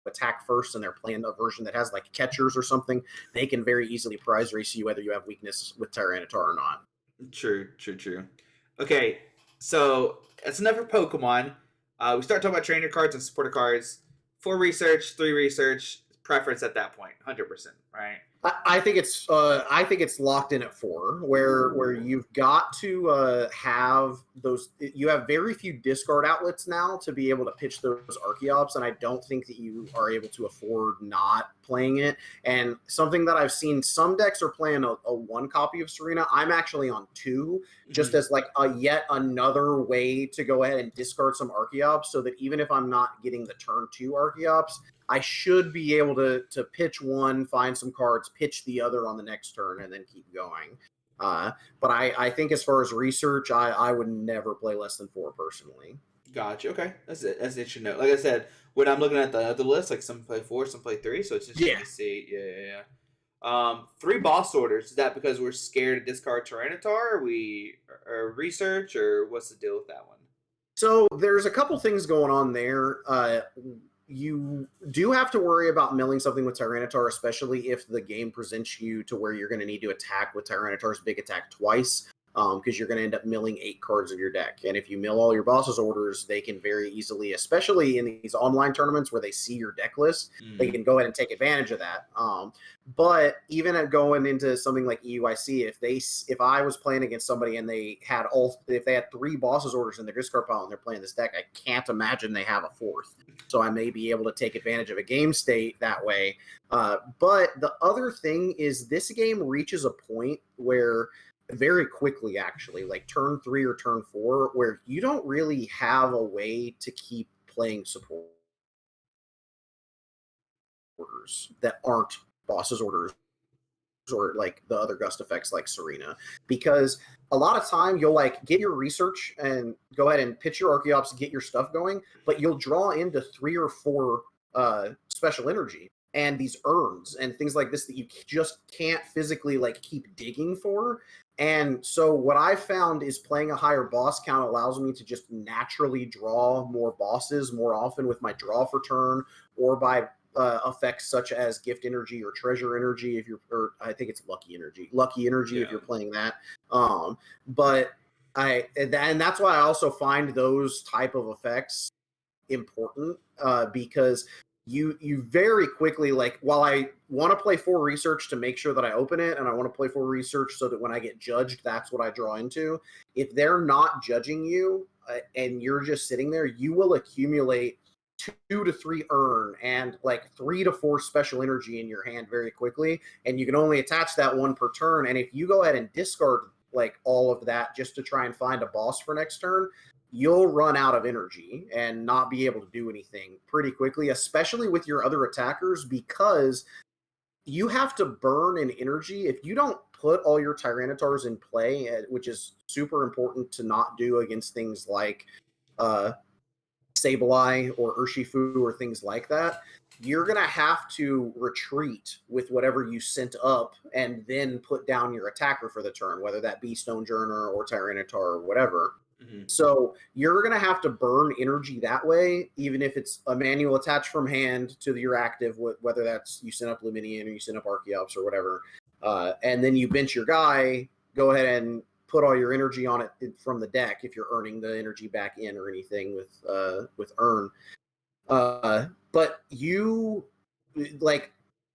attack first and they're playing a version that has like catchers or something, they can very easily prize race you whether you have weakness with Tyranitar or not. True. Okay, so that's enough for Pokemon. We start talking about trainer cards and supporter cards. 4 research, 3 research, preference at that point, 100%, right? I think it's locked in at 4, where you've got to have those. You have very few discard outlets now to be able to pitch those Archeops, and I don't think that you are able to afford not playing it. And something that I've seen, some decks are playing a 1 copy of Serena. I'm actually on 2, just as like a yet another way to go ahead and discard some Archeops, so that even if I'm not getting the turn 2 Archeops, I should be able to pitch 1, find some cards, pitch the other on the next turn, and then keep going. But I think as far as research, I would never play less than 4 personally. Gotcha. Okay, that's it. That's interesting to know. Like I said, when I'm looking at the other list, like some play 4, some play 3, so it's interesting to see. Yeah. 3 boss orders. Is that because we're scared to discard Tyranitar? Or research, or what's the deal with that one? So there's a couple things going on there. You do have to worry about milling something with Tyranitar, especially if the game presents you to where you're going to need to attack with Tyranitar's big attack twice, because you're going to end up milling 8 cards of your deck. And if you mill all your boss's orders, they can very easily, especially in these online tournaments where they see your deck list, they can go ahead and take advantage of that. But even at going into something like EUIC, if I was playing against somebody and if they had 3 bosses orders in their discard pile and they're playing this deck, I can't imagine they have a 4th. So I may be able to take advantage of a game state that way. But the other thing is, this game reaches a point where very quickly, actually, like turn 3 or turn 4, where you don't really have a way to keep playing support orders that aren't bosses orders or like the other gust effects like Serena, because a lot of time you'll like get your research and go ahead and pitch your Archeops, get your stuff going, but you'll draw into 3 or 4 special energy and these urns and things like this that you just can't physically like keep digging for. And so what I found is playing a higher boss count allows me to just naturally draw more bosses more often with my draw for turn, or by effects such as gift energy or treasure energy if you're, or I think it's lucky energy if you're playing that. But and that's why I also find those type of effects important, because you very quickly, like, while I want to play 4 research to make sure that I open it, and I want to play 4 research so that when I get judged, that's what I draw into. If they're not judging you and you're just sitting there, you will accumulate 2 to 3 urn and like 3 to 4 special energy in your hand very quickly, and you can only attach that 1 per turn. And if you go ahead and discard like all of that just to try and find a boss for next turn, you'll run out of energy and not be able to do anything pretty quickly, especially with your other attackers, because you have to burn an energy. If you don't put all your Tyranitars in play, which is super important to not do against things like Sableye or Urshifu or things like that, you're going to have to retreat with whatever you sent up and then put down your attacker for the turn, whether that be Stonejourner or Tyranitar or whatever. So you're going to have to burn energy that way, even if it's a manual attach from hand to your active, whether that's you send up Luminian or you send up Archeops or whatever. And then you bench your guy, go ahead and put all your energy on it from the deck if you're earning the energy back in or anything with earn. But you like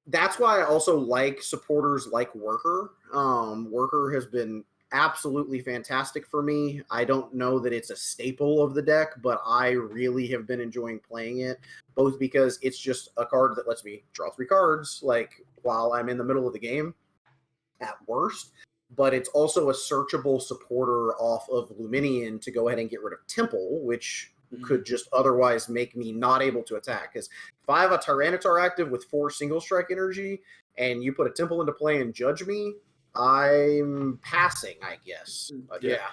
that's why I also like supporters like Worker. Worker has been absolutely fantastic for me. I don't know that it's a staple of the deck, but I really have been enjoying playing it, both because it's just a card that lets me draw 3 cards, like while I'm in the middle of the game at worst. But it's also a searchable supporter off of Luminion to go ahead and get rid of Temple, which could just otherwise make me not able to attack. Because if I have a Tyranitar active with 4 single strike energy and you put a Temple into play and judge me, I'm passing, I guess. Yeah.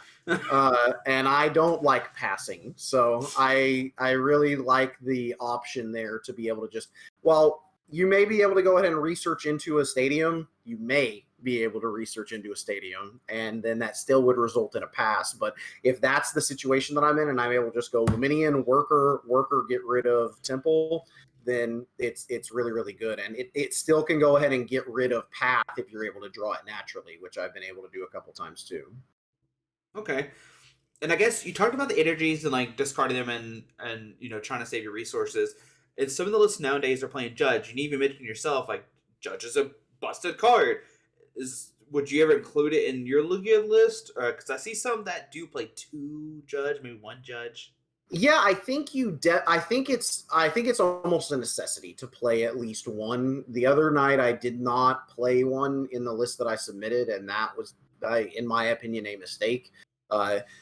And I don't like passing, so I really like the option there to be able to just, well, you may be able to go ahead and research into a stadium. You may be able to research into a stadium, and then that still would result in a pass. But if that's the situation that I'm in, and I'm able to just go Luminion, Worker, get rid of Temple, then it's really, really good. And it still can go ahead and get rid of Path if you're able to draw it naturally, which I've been able to do a couple times too. Okay. And I guess you talked about the energies and like discarding them and trying to save your resources. And some of the lists nowadays are playing Judge. And you even mentioned yourself like Judge is a busted card. Would you ever include it in your Lugia list? Because I see some that do play 2 Judge, maybe 1 Judge. Yeah, I think I think it's almost a necessity to play at least 1. The other night I did not play 1 in the list that I submitted, and that was, in my opinion, a mistake.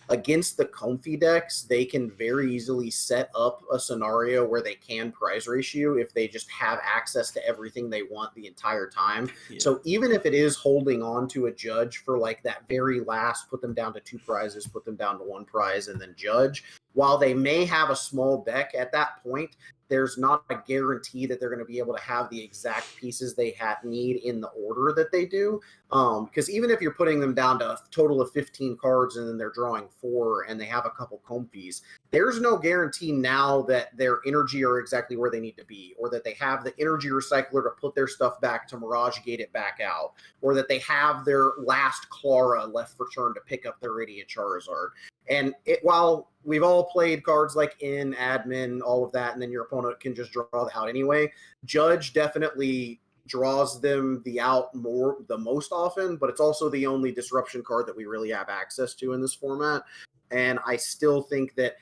Against the Comfy decks, they can very easily set up a scenario where they can prize ratio if they just have access to everything they want the entire time. Yeah. So even if it is holding on to a Judge for like that very last, put them down to 2 prizes, put them down to 1 prize, and then Judge, while they may have a small deck at that point, there's not a guarantee that they're going to be able to have the exact pieces they need in the order that they do. Because even if you're putting them down to a total of 15 cards and then they're drawing 4 and they have a couple comfies, there's no guarantee now that their energy are exactly where they need to be, or that they have the energy recycler to put their stuff back to Mirage Gate it back out, or that they have their last Clara left for turn to pick up their Radiant Charizard. And while we've all played cards like in admin, all of that, and then your opponent can just draw the out anyway, Judge definitely draws them the most often, but it's also the only disruption card that we really have access to in this format. And I still think that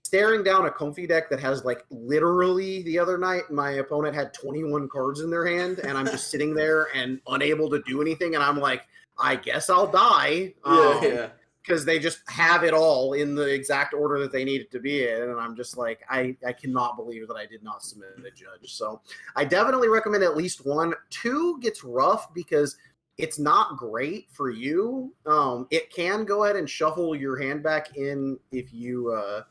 staring down a Comfy deck that has like literally the other night, my opponent had 21 cards in their hand, and I'm just sitting there and unable to do anything. And I'm like, I guess I'll die. Yeah. Because they just have it all in the exact order that they need it to be in. And I'm just like, I cannot believe that I did not submit a Judge. So I definitely recommend at least 1. 2 gets rough because it's not great for you. It can go ahead and shuffle your hand back in if you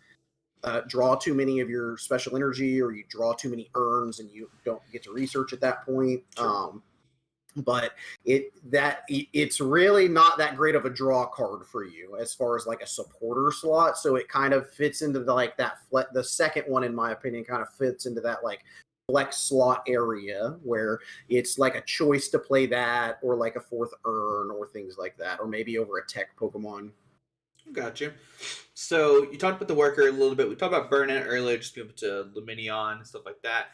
draw too many of your special energy, or you draw too many urns and you don't get to research at that point. Sure. But it's really not that great of a draw card for you as far as like a supporter slot. So it kind of fits into the second one, in my opinion, kind of fits into that like flex slot area where it's like a choice to play that, or like a 4th urn or things like that, or maybe over a tech Pokemon. Gotcha. So you talked about the Worker a little bit. We talked about Burnout earlier, just being able to Luminion and stuff like that.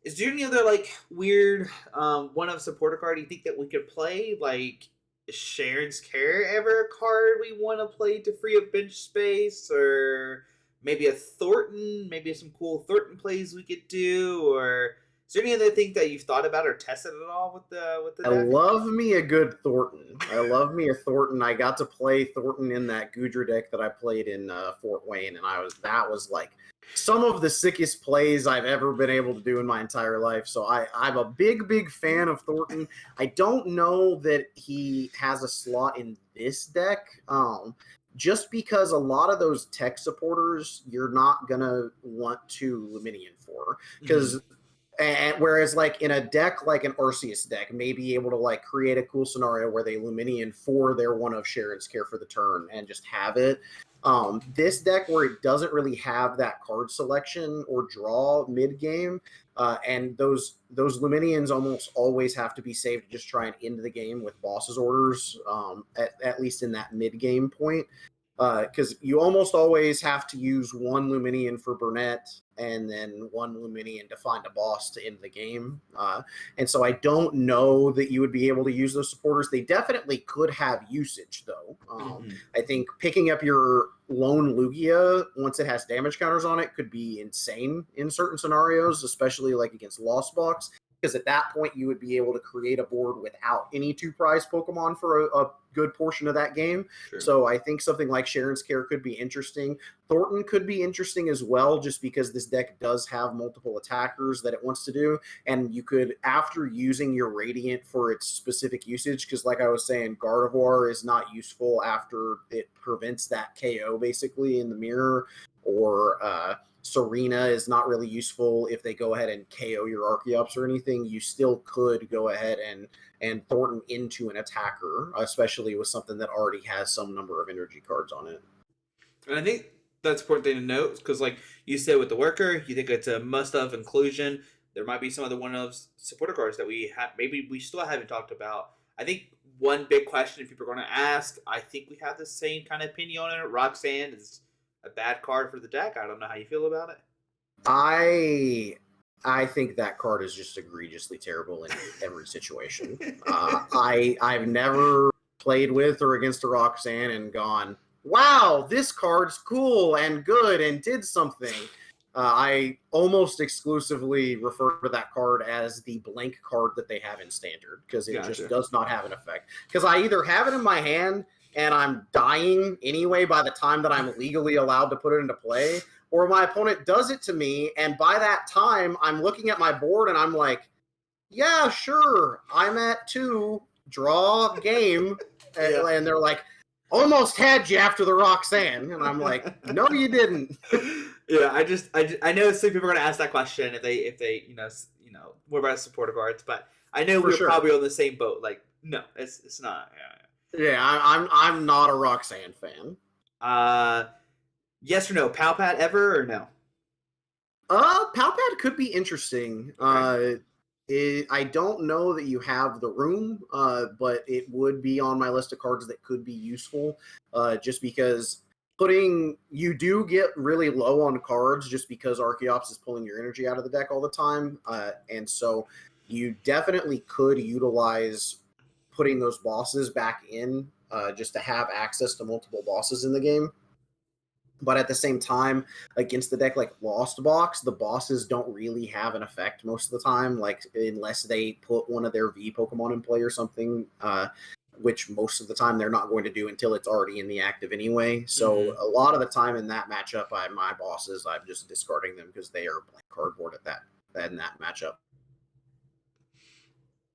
Is there any other like weird one-of supporter card you think that we could play? Like, is Sharon's Care ever a card we want to play to free up bench space? Or maybe a Thornton? Maybe some cool Thornton plays we could do? Or is there any other thing that you've thought about or tested at all with the deck? I love me a good Thornton. I love me a Thornton. I got to play Thornton in that Gudra deck that I played in Fort Wayne, and that was like some of the sickest plays I've ever been able to do in my entire life. So I'm a big fan of Thornton. I don't know that he has a slot in this deck, just because a lot of those tech supporters you're not going to want to Luminion for. Because whereas like in a deck like an Arceus deck may be able to like create a cool scenario where they Luminion for their one of Sharon's Care for the turn and just have it. This deck, where it doesn't really have that card selection or draw mid-game, and those Luminions almost always have to be saved to just try and end the game with boss's orders, at least in that mid-game point. because you almost always have to use one Luminion for Burnett and then one Luminion to find a boss to end the game. And so I don't know that you would be able to use those supporters. They definitely could have usage, though. I think picking up your lone Lugia, once it has damage counters on it, could be insane in certain scenarios, especially like against Lost Box. Because at that point, you would be able to create a board without any 2-prize Pokemon for a good portion of that game. Sure. So I think something like Sharon's Care could be interesting. Thornton could be interesting as well, just because this deck does have multiple attackers that it wants to do. And you could, after using your Radiant for its specific usage, because like I was saying, Gardevoir is not useful after it prevents that KO basically in the mirror, or Serena is not really useful if they go ahead and KO your Archeops or anything. You still could go ahead and Thornton into an attacker, especially with something that already has some number of energy cards on it. And I think that's an important thing to note, because like you said with the worker, you think it's a must-have inclusion. There might be some other one-of supporter cards that we have, maybe we still haven't talked about. I think one big question people are going to ask, I think we have the same kind of opinion on it. Roxanne is a bad card for the deck. I don't know how you feel about it. I think that card is just egregiously terrible in every situation. I've never played with or against a Roxanne and gone, wow, this card's cool and good and did something. I almost exclusively refer to that card as the blank card that they have in Standard, because it just does not have an effect. Because I either have it in my hand and I'm dying anyway by the time that I'm legally allowed to put it into play, or my opponent does it to me, and by that time, I'm looking at my board and I'm like, yeah, sure, I'm at 2, draw game, and they're like, almost had you after the Roxanne, and I'm like, no, you didn't. Yeah, I know some people are going to ask that question if they you know more about supporter cards, but I know we're probably on the same boat. Like, no, it's not. Yeah, I'm not a Roxanne fan. Yes or no? Palpad ever or no? Palpad could be interesting. I don't know that you have the room, but it would be on my list of cards that could be useful. Just because you do get really low on cards just because Archeops is pulling your energy out of the deck all the time, and so you definitely could utilize putting those bosses back in just to have access to multiple bosses in the game. But at the same time, against the deck like Lost Box, the bosses don't really have an effect most of the time, like unless they put one of their V Pokemon in play or something, which most of the time they're not going to do until it's already in the active anyway. So a lot of the time in that matchup, my bosses, I'm just discarding them because they are blank cardboard in that matchup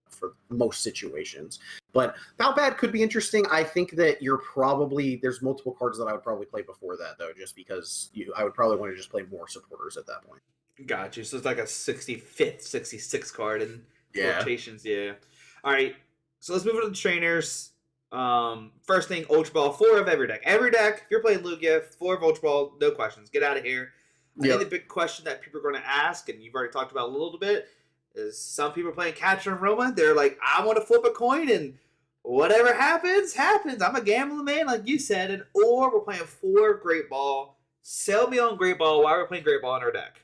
for most situations. But Palpad could be interesting. I think that there's multiple cards that I would probably play before that, though, just because I would probably want to just play more supporters at that point. Got you. So it's like a 65th, 66 card in rotations. Yeah. All right. So let's move on to the trainers. First thing, Ultra Ball, 4 of every deck. Every deck, if you're playing Lugia, 4 of Ultra Ball, no questions. Get out of here. I think the big question that people are going to ask, and you've already talked about a little bit, is some people are playing Capture and Roma. They're like, I want to flip a coin and whatever happens, happens. I'm a gambling man, like you said. Or we're playing 4 Great Ball. Sell me on Great Ball. Why we're playing Great Ball in our deck?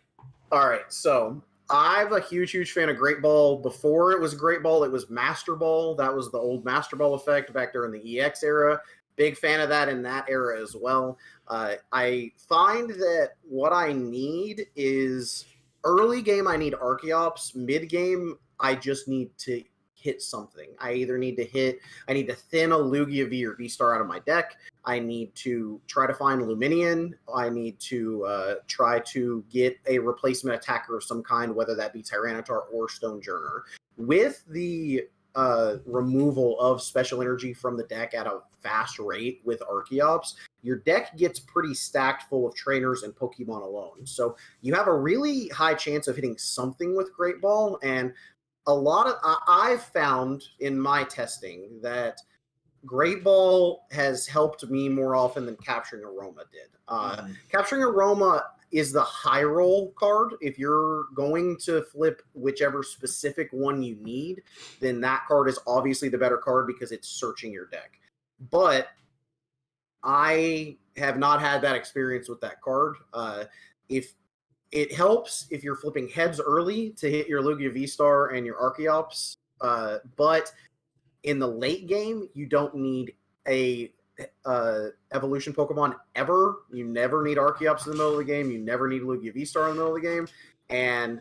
All right, so I'm a huge fan of Great Ball. Before it was Great Ball, it was Master Ball. That was the old Master Ball effect back during the EX era. Big fan of that in that era as well. I find that what I need is early game, I need Archeops. Mid game, I just need to hit something. I either need to thin a Lugia V or VSTAR out of my deck. I need to try to find Luminion. I need to try to get a replacement attacker of some kind, whether that be Tyranitar or Stonejourner. With the removal of special energy from the deck at a fast rate with Archeops, your deck gets pretty stacked full of trainers and Pokemon alone. So you have a really high chance of hitting something with Great Ball. And I've found in my testing that Great Ball has helped me more often than Capturing Aroma did. Capturing Aroma is the high roll card. If you're going to flip whichever specific one you need, then that card is obviously the better card because it's searching your deck. But I have not had that experience with that card. If it helps if you're flipping heads early to hit your Lugia VSTAR and your Archeops, but in the late game, you don't need a evolution Pokemon ever. You never need Archeops in the middle of the game. You never need Lugia VSTAR in the middle of the game. And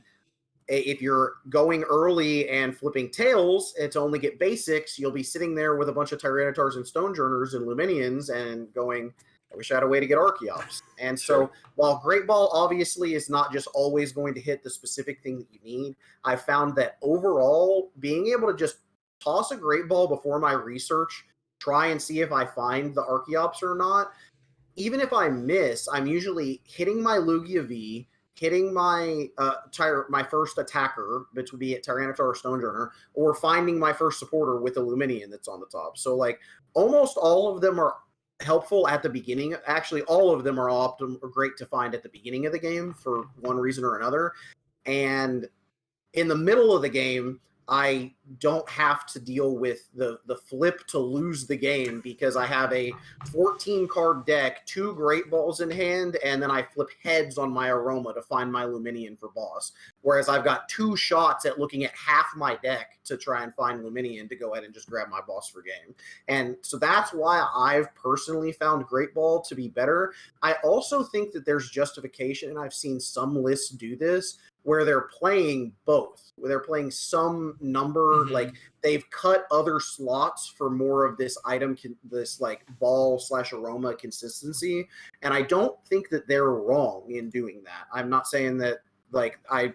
if you're going early and flipping tails to only get basics, you'll be sitting there with a bunch of Tyrannitars and Stonejourners and Luminions and going, I wish I had a way to get Archeops. And so while Great Ball obviously is not just always going to hit the specific thing that you need, I found that overall being able to just toss a Great Ball before my research, try and see if I find the Archeops or not, even if I miss, I'm usually hitting my Lugia V, hitting my my first attacker, which would be a Tyranitar or Stonejourner, or finding my first supporter with a Luminion that's on the top. So like almost all of them are helpful at the beginning. Actually, all of them are great to find at the beginning of the game for one reason or another. And in the middle of the game, I don't have to deal with the flip to lose the game because I have a 14 card deck, 2 Great Balls in hand, and then I flip heads on my Aroma to find my Luminion for boss. Whereas I've got 2 shots at looking at half my deck to try and find Luminion to go ahead and just grab my boss for game. And so that's why I've personally found Great Ball to be better. I also think that there's justification, and I've seen some lists do this, where they're playing both, where they're playing some number, like they've cut other slots for more of this item, this like ball / aroma consistency. And I don't think that they're wrong in doing that. I'm not saying that like I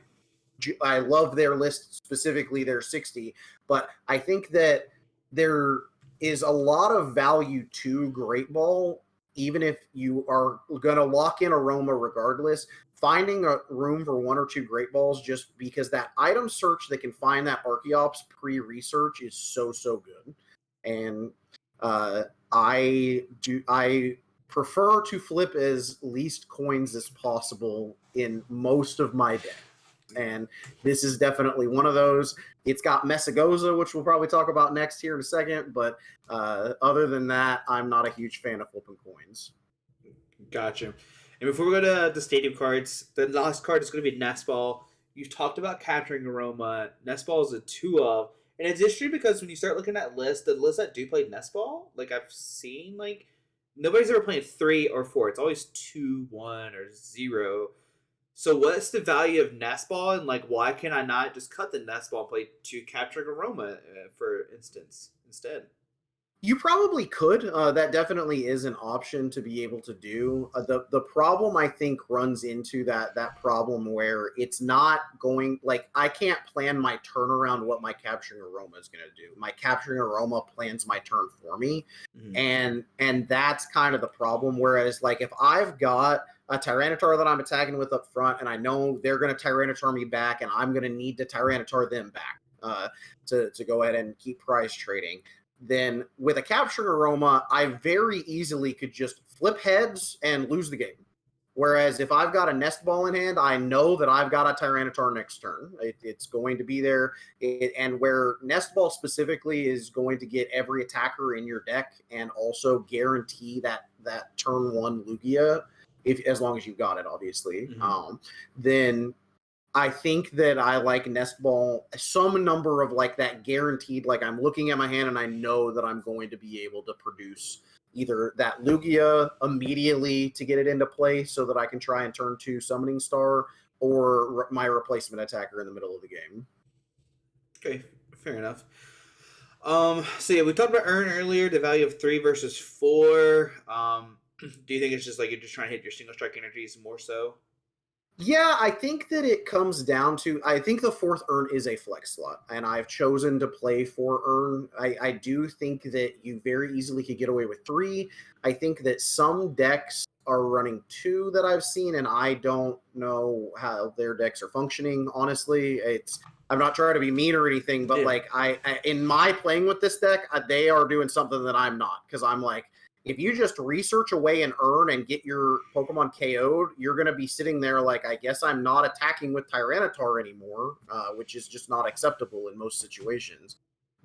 love their list, specifically their 60, but I think that there is a lot of value to Great Ball, even if you are going to lock in aroma regardless. Finding a room for 1 or 2 Great Balls, just because that item search that can find that Archeops pre-research is so good. And I prefer to flip as least coins as possible in most of my deck. And this is definitely one of those. It's got Messagoza, which we'll probably talk about next here in a second. But other than that, I'm not a huge fan of flipping coins. Gotcha. And before we go to the stadium cards, the last card is going to be Nest Ball. You've talked about capturing Aroma. Nest Ball is a 2 of. And it's interesting because when you start looking at lists, the lists that do play Nest Ball, like I've seen, like nobody's ever playing 3 or 4. It's always 2, 1, or 0. So what's the value of Nest Ball, and like why can I not just cut the Nest Ball and play 2 capturing Aroma, for instance, instead? You probably could. That definitely is an option to be able to do. The problem I think runs into that problem where it's not going, like I can't plan my turnaround what my capturing aroma is going to do. My capturing aroma plans my turn for me, and that's kind of the problem. Whereas like if I've got a Tyranitar that I'm attacking with up front, and I know they're going to Tyranitar me back, and I'm going to need to Tyranitar them back to go ahead and keep prize trading. Then with a capturing aroma, I very easily could just flip heads and lose the game. Whereas if I've got a Nest Ball in hand, I know that I've got a Tyranitar next turn. It's going to be there. And where Nest Ball specifically is going to get every attacker in your deck and also guarantee that turn 1 Lugia, as long as you've got it, obviously, then I think that I like Nest Ball, some number of like that guaranteed, like I'm looking at my hand and I know that I'm going to be able to produce either that Lugia immediately to get it into play so that I can try and turn 2 Summoning Star, or my replacement attacker in the middle of the game. Okay, fair enough. So yeah, we talked about Earn earlier, the value of 3 versus 4. Do you think it's just like you're just trying to hit your single strike energies more so? Yeah, I think that it comes down to, I think the 4th Earn is a flex slot, and I've chosen to play 4 Earn. I do think that you very easily could get away with 3. I think that some decks are running 2 that I've seen, and I don't know how their decks are functioning, honestly. I'm not trying to be mean or anything, but like I in my playing with this deck, they are doing something that I'm not, because I'm like, if you just research away and earn and get your Pokemon KO'd, you're going to be sitting there like, I guess I'm not attacking with Tyranitar anymore, which is just not acceptable in most situations.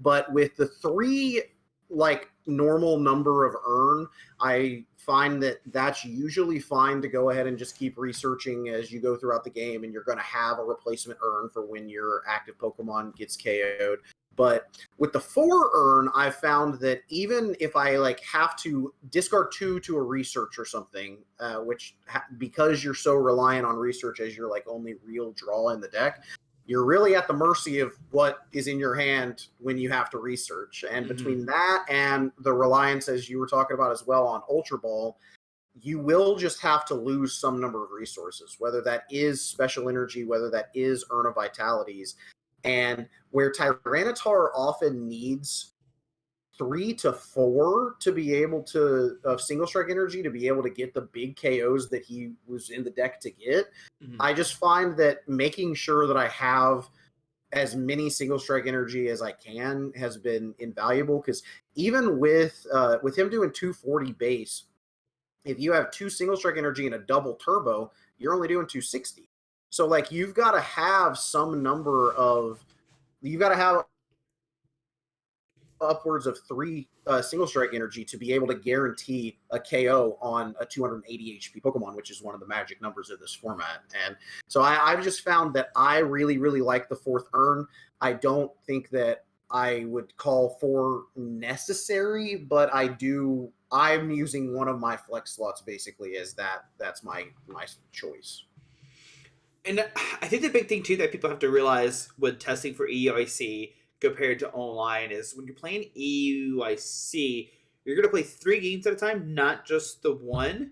But with the 3 like normal number of earn, I find that that's usually fine to go ahead and just keep researching as you go throughout the game, and you're going to have a replacement earn for when your active Pokemon gets KO'd. But with the 4 earn, I've found that even if I like have to discard 2 to a research or something, because you're so reliant on research as your like only real draw in the deck, you're really at the mercy of what is in your hand when you have to research. And between that and the reliance, as you were talking about as well, on Ultra Ball, you will just have to lose some number of resources, whether that is special energy, whether that is Urn of Vitalities. And where Tyranitar often needs 3 to 4 to be able to, of single strike energy, to be able to get the big KOs that he was in the deck to get. I just find that making sure that I have as many single strike energy as I can has been invaluable, because even with him doing 240 base, if you have 2 single strike energy and a double turbo, you're only doing 260. So like you've got to have some number of, you've got to have upwards of 3 single strike energy to be able to guarantee a KO on a 280 HP Pokemon, which is one of the magic numbers of this format. And so I've just found that I really, really like the 4th earn. I don't think that I would call 4 necessary, but I'm using one of my flex slots basically as that's my choice. And I think the big thing too that people have to realize when testing for EUIC compared to online is when you're playing EUIC, you're gonna play 3 games at a time, not just the one.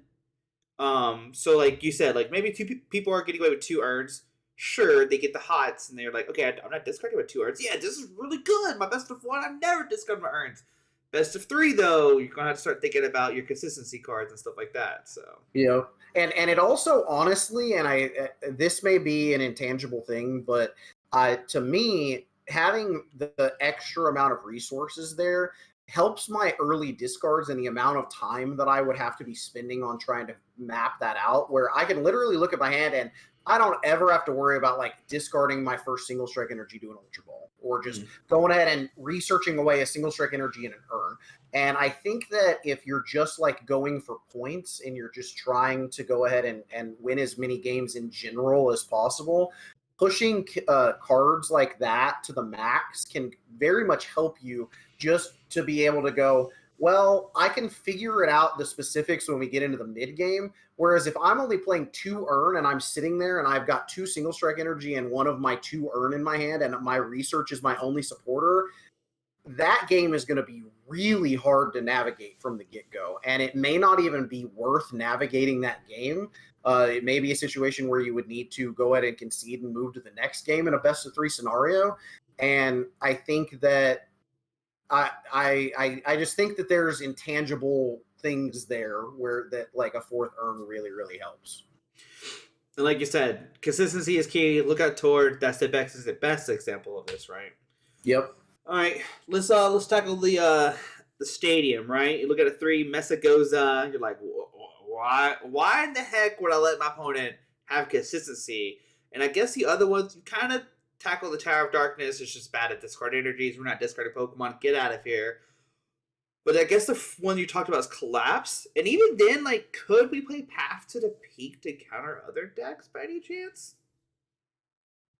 So like you said, like maybe 2 people are getting away with 2 earns. Sure, they get the hots and they're like, okay, I'm not discarding with 2 earns. Yeah, this is really good. My best of 1, I never discard my earns. Best of 3 though, you're gonna have to start thinking about your consistency cards and stuff like that. So and it also, honestly, and this may be an intangible thing, but to me, having the extra amount of resources there helps my early discards and the amount of time that I would have to be spending on trying to map that out, where I can literally look at my hand and I don't ever have to worry about like discarding my first single strike energy to an Ultra Ball, or just going ahead and researching away a single strike energy in an earn. And I think that if you're just like going for points and you're just trying to go ahead and win as many games in general as possible, pushing cards like that to the max can very much help you, just to be able to go, well, I can figure it out, the specifics, when we get into the mid game. Whereas if I'm only playing 2 earn and I'm sitting there and I've got 2 single strike energy and one of my 2 earn in my hand and my research is my only supporter, that game is going to be really hard to navigate from the get-go. And it may not even be worth navigating that game. It may be a situation where you would need to go ahead and concede and move to the next game in a best of 3 scenario. And I think that I just think that there's intangible things there where that like a 4th earn really, really helps. And like you said, consistency is key. Look out toward that's the best example of this, right? Yep. All right, let's tackle the stadium, right? You look at a 3 Mesagoza, you're like, why in the heck would I let my opponent have consistency? And I guess the other ones, you kind of tackle the Tower of Darkness. It's just bad at discard energies. We're not discarding Pokemon. Get out of here. But I guess the one you talked about is Collapse. And even then, like, could we play Path to the Peak to counter other decks by any chance?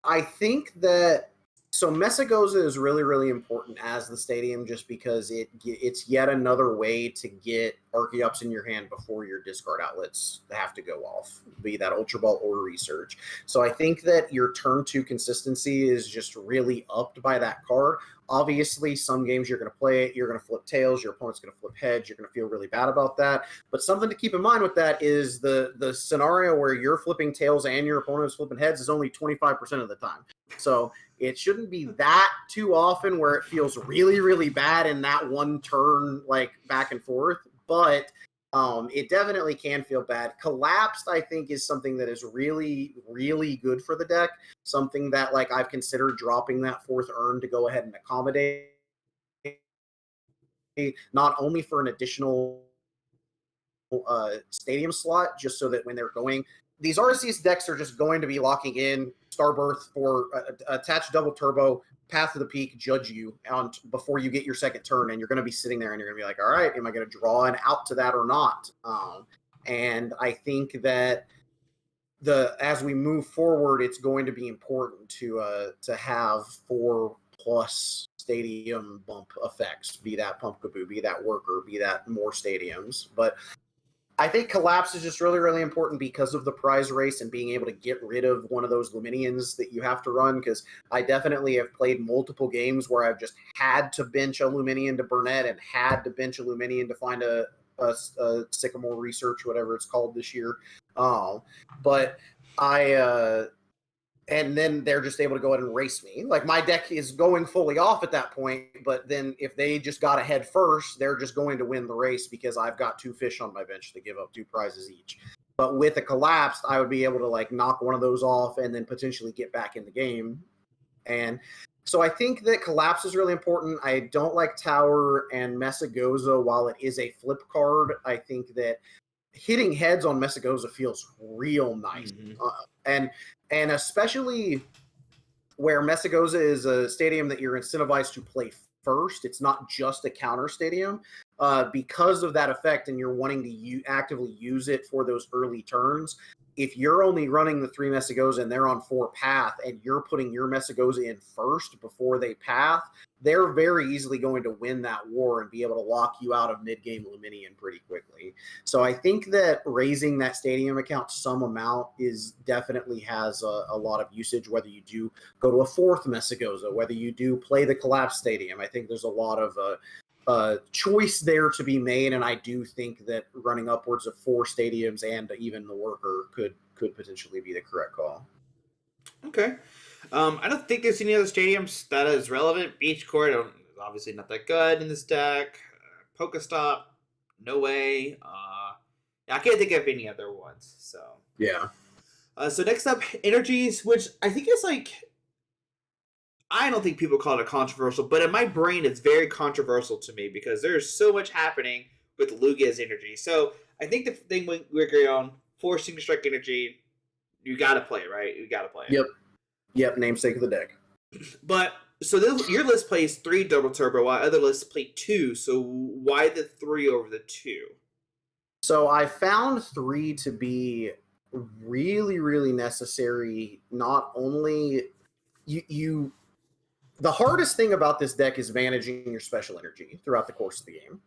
I think that, so Mesagoza is really, really important as the stadium, just because it's yet another way to get Archeops in your hand before your discard outlets have to go off, be that Ultra Ball or Research. So I think that your turn 2 consistency is just really upped by that card. Obviously, some games you're going to play it, you're going to flip tails, your opponent's going to flip heads, you're going to feel really bad about that. But something to keep in mind with that is the scenario where you're flipping tails and your opponent is flipping heads is only 25% of the time. So it shouldn't be that too often where it feels really, really bad in that one turn, like back and forth. But it definitely can feel bad. Collapsed, I think, is something that is really, really good for the deck. Something that, like, I've considered dropping that 4th earn to go ahead and accommodate, not only for an additional stadium slot, just so that when they're going, these Arceus decks are just going to be locking in Starbirth for attach double turbo, Path to the Peak, judge you on before you get your second turn, and you're going to be sitting there and you're going to be like, all right, am I going to draw an out to that or not? And I think that as we move forward, it's going to be important to have 4+ stadium bump effects, be that Pumpkaboo, be that Worker, be that more stadiums. But I think Collapse is just really, really important because of the prize race and being able to get rid of one of those Luminions that you have to run, because I definitely have played multiple games where I've just had to bench a Luminion to Burnett and had to bench a Luminion to find a Sycamore Research, whatever it's called this year. But and then they're just able to go ahead and race me. Like, my deck is going fully off at that point, but then if they just got ahead first, they're just going to win the race because I've got 2 fish on my bench to give up 2 prizes each. But with a Collapsed, I would be able to like knock one of those off and then potentially get back in the game. And so I think that Collapse is really important. I don't like Tower and Messagoza. While it is a flip card, I think that hitting heads on Messagoza feels real nice. And especially where Messagoza is a stadium that you're incentivized to play first. It's not just a counter stadium. Because of that effect and you're wanting to actively use it for those early turns, if you're only running the 3 Messagoza and they're on 4 path and you're putting your Messagoza in first before they path, they're very easily going to win that war and be able to lock you out of mid-game Luminion pretty quickly. So I think that raising that stadium account some amount definitely has a lot of usage, whether you do go to a 4th Messagoza, whether you do play the Collapse Stadium. I think there's a lot of choice there to be made, and I do think that running upwards of 4 stadiums and even the Worker could potentially be the correct call. Okay. I don't think there's any other stadiums that is relevant. Beach Court is obviously not that good in this deck. Pokestop, no way. I can't think of any other ones. So yeah. So next up, Energies, which I think is like, I don't think people call it a controversial, but in my brain, it's very controversial to me because there's so much happening with Lugia's Energy. So I think the thing we agree on, 4 Single Strike Energy, you got to play it, right? You got to play it. Yep, namesake of the deck. But so your list plays 3 double turbo, while other lists play 2. So why the 3 over the 2? So I found 3 to be really, really necessary. Not only the hardest thing about this deck is managing your special energy throughout the course of the game.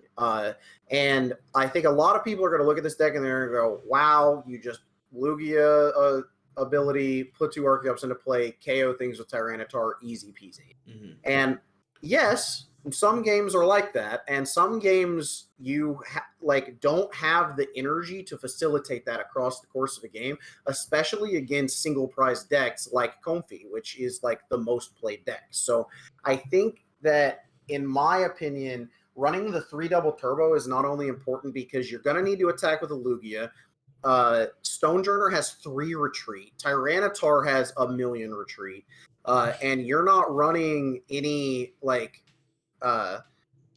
And I think a lot of people are going to look at this deck and they're going to go, wow, you just Lugia ability, put 2 Archeops into play, KO things with Tyranitar, easy peasy. And yes, some games are like that, and some games you don't have the energy to facilitate that across the course of a game, especially against single prize decks like Comfy, which is like the most played deck. So I think that, in my opinion, running the 3 double turbo is not only important because you're going to need to attack with a Lugia. Stonejourner has 3 retreat. Tyranitar has 1,000,000 retreat. And you're not running any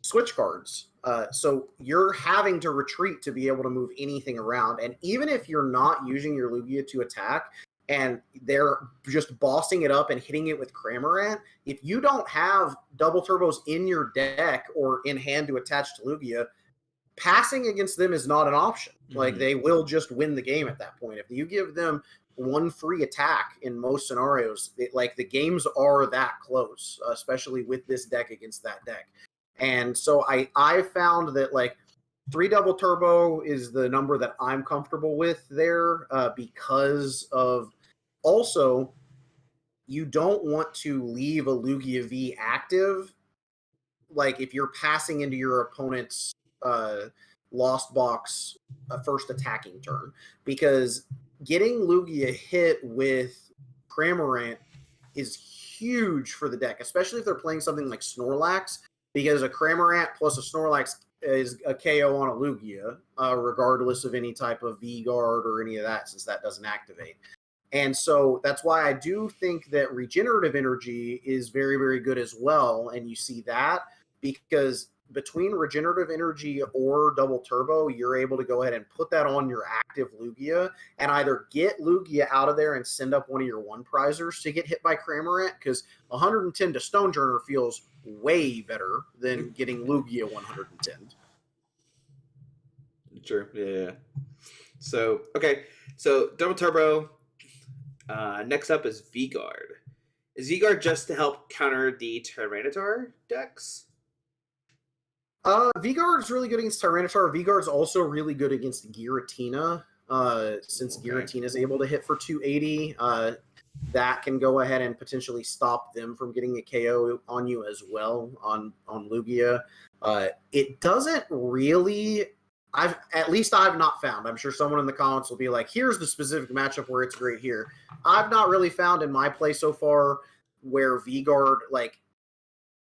switch cards. So you're having to retreat to be able to move anything around. And even if you're not using your Lugia to attack and they're just bossing it up and hitting it with Cramorant, if you don't have double turbos in your deck or in hand to attach to Lugia, passing against them is not an option. Like, they will just win the game at that point. If you give them 1 free attack in most scenarios, the games are that close, especially with this deck against that deck. And so I found that 3 double turbo is the number that I'm comfortable with there, because of also, you don't want to leave a Lugia V active. Like, if you're passing into your opponent's Lost Box first attacking turn, because getting Lugia hit with Cramorant is huge for the deck, especially if they're playing something like Snorlax, because a Cramorant plus a Snorlax is a KO on a Lugia, regardless of any type of V-Guard or any of that, since that doesn't activate. And so that's why I do think that Regenerative Energy is very, very good as well, and you see that because between regenerative energy or double turbo, you're able to go ahead and put that on your active Lugia and either get Lugia out of there and send up one of your one prizers to get hit by Cramorant, because 110 to Stonejourner feels way better than getting Lugia 110. True. Yeah. So okay. So double turbo. Next up is V-Guard. Is V-Guard just to help counter the Tyranitar decks? V-Guard is really good against Tyranitar. V-Guard is also really good against Giratina. Since Giratina is able to hit for 280, that can go ahead and potentially stop them from getting a KO on you as well on Lugia. It doesn't really. I've not found. I'm sure someone in the comments will be like, "Here's the specific matchup where it's great here." I've not really found in my play so far where V-Guard like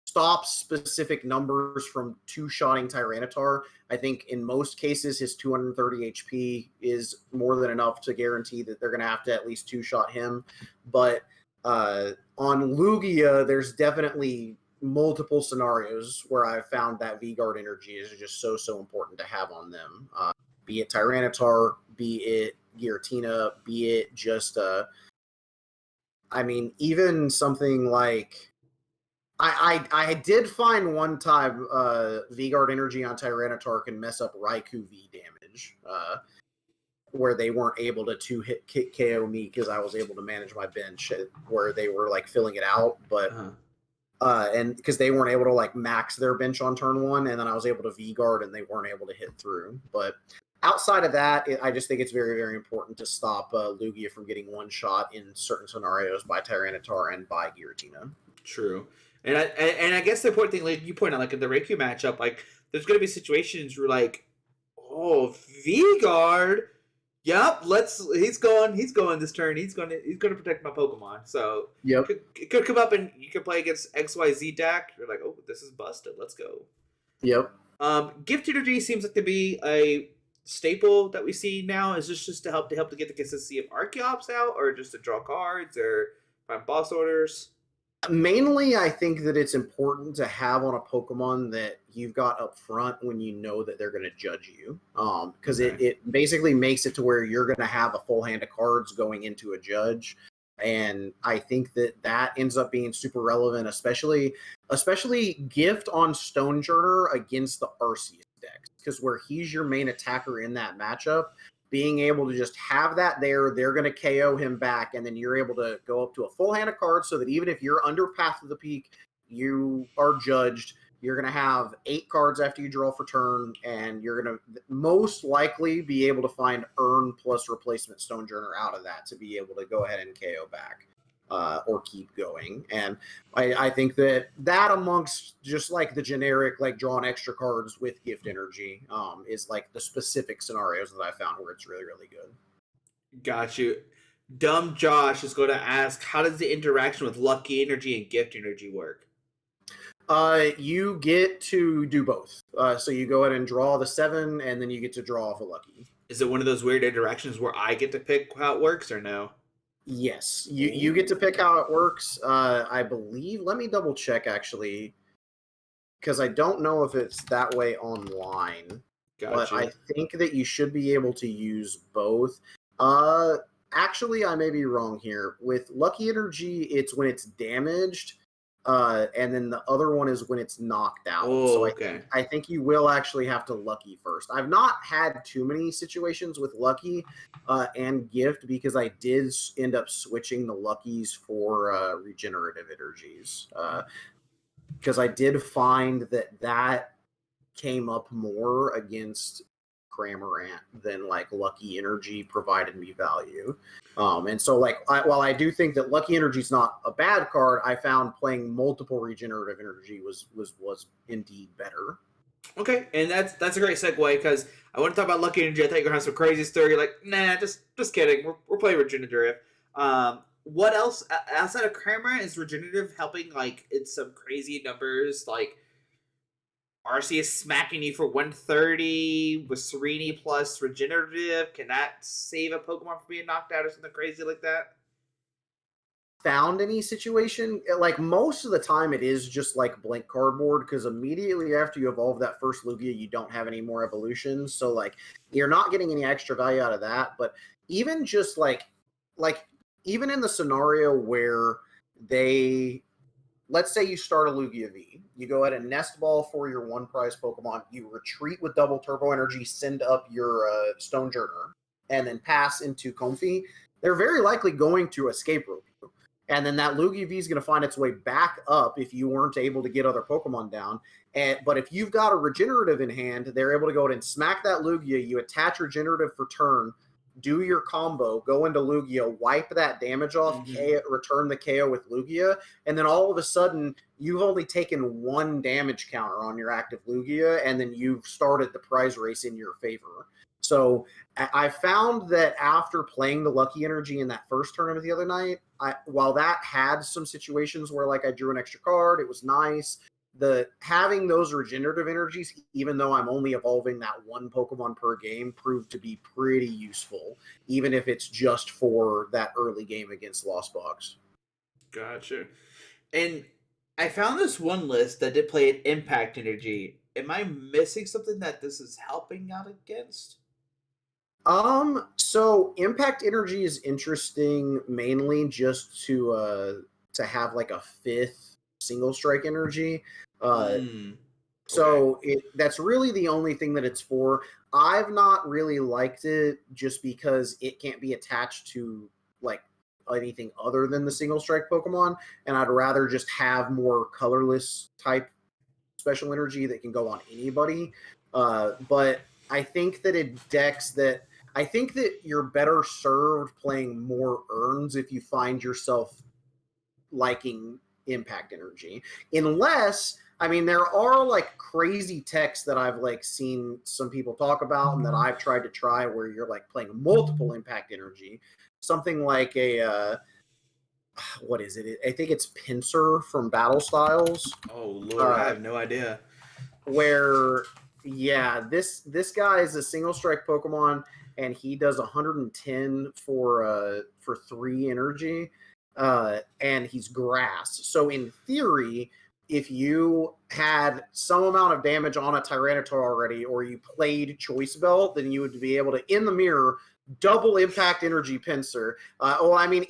stops specific numbers from two-shotting Tyranitar. I think in most cases his 230 HP is more than enough to guarantee that they're going to have to at least two-shot him. But on Lugia, there's definitely multiple scenarios where I've found that V-Guard energy is just so important to have on them. Be it Tyranitar, be it Giratina, be it just even something like I did find one time V-Guard energy on Tyranitar can mess up Raikou V damage, where they weren't able to two-hit KO me because I was able to manage my bench where they were like filling it out, but and because they weren't able to like max their bench on turn one, and then I was able to V-Guard and they weren't able to hit through. But outside of that, I just think it's very important to stop Lugia from getting one shot in certain scenarios by Tyranitar and by Giratina. True. And I guess the important thing, like you point out, like in the Raikou matchup, like there's going to be situations where like, oh, V-Guard, yep, he's going this turn. He's going to protect my Pokemon. So yep, it could come up and you can play against XYZ deck. You're like, oh, this is busted. Let's go. Yep. Gift energy seems like to be a staple that we see now. Is this just to help to get the consistency of Archeops out, or just to draw cards or find boss orders? Mainly, I think that it's important to have on a Pokemon that you've got up front when you know that they're going to judge you. Because it basically makes it to where you're going to have a full hand of cards going into a judge. And I think that ends up being super relevant, especially Gift on Stonejourner against the Arceus decks. Because where he's your main attacker in that matchup, being able to just have that there, they're going to KO him back, and then you're able to go up to a full hand of cards so that even if you're under Path of the Peak, you are judged. You're going to have 8 cards after you draw for turn, and you're going to most likely be able to find Earn plus Replacement Stonejourner out of that to be able to go ahead and KO back. Or keep going. And I think that amongst just like the generic, like drawing extra cards with gift energy is like the specific scenarios that I found where it's really good. Got you. Dumb Josh is going to ask, how does the interaction with lucky energy and gift energy work? You get to do both. So you go ahead and draw the 7, and then you get to draw off a lucky. Is it one of those weird interactions where I get to pick how it works, or no? Yes, you get to pick how it works. I believe. Let me double check actually, because I don't know if it's that way online. Gotcha. But I think that you should be able to use both. Actually, I may be wrong here. With Lucky Energy, it's when it's damaged, and then the other one is when it's knocked out. Oh, so okay. I think you will actually have to Lucky first. I've not had too many situations with Lucky and Gift because I did end up switching the Luckies for regenerative energies. Because I did find that came up more against Cramorant than like Lucky Energy provided me value. And so like while I do think that Lucky Energy is not a bad card, I found playing multiple regenerative energy was indeed better. Okay, and that's a great segue because I want to talk about Lucky Energy. I thought you were gonna have some crazy story. You're like, nah, just kidding. We're playing regenerative. What else outside of Cramorant is regenerative helping? Like it's some crazy numbers like Arceus smacking you for 130 with Serene plus regenerative. Can that save a Pokemon from being knocked out or something crazy like that? found any situation, like most of the time it is just like blank cardboard, because immediately after you evolve that first Lugia, you don't have any more evolutions. So like you're not getting any extra value out of that. But even just like even in the scenario where they, let's say you start a Lugia V, you go ahead and nest ball for your one prize Pokemon, you retreat with double turbo energy, send up your Stone Journer, and then pass into Comfey, they're very likely going to escape rope you. And then that Lugia V is going to find its way back up if you weren't able to get other Pokemon down. But if you've got a regenerative in hand, they're able to go ahead and smack that Lugia, you attach regenerative for turn, do your combo, go into Lugia, wipe that damage off, return the KO with Lugia, and then all of a sudden you've only taken 1 damage counter on your active Lugia, and then you've started the prize race in your favor. So I found that after playing the Lucky Energy in that first tournament the other night, while that had some situations where like I drew an extra card, it was nice. Having those regenerative energies, even though I'm only evolving that 1 Pokemon per game, proved to be pretty useful, even if it's just for that early game against Lost Box. Gotcha. And I found this one list that did play an Impact Energy. Am I missing something that this is helping out against? So Impact Energy is interesting mainly just to have like a 5th single strike energy. So that's really the only thing that it's for. I've not really liked it just because it can't be attached to like anything other than the single strike Pokemon, and I'd rather just have more colorless type special energy that can go on anybody. But I think that I think that you're better served playing more Urns if you find yourself liking Impact Energy, unless, I mean, there are like crazy techs that I've like seen some people talk about and that I've tried to try where you're like playing multiple Impact Energy, something like a what is it? I think it's Pinsir from Battle Styles. Oh Lord, I have no idea. Where this guy is a single strike Pokemon and he does 110 for 3 energy. And he's grass. So in theory, if you had some amount of damage on a Tyranitar already, or you played Choice Belt, then you would be able to, in the mirror, double Impact Energy Pinsir. I mean,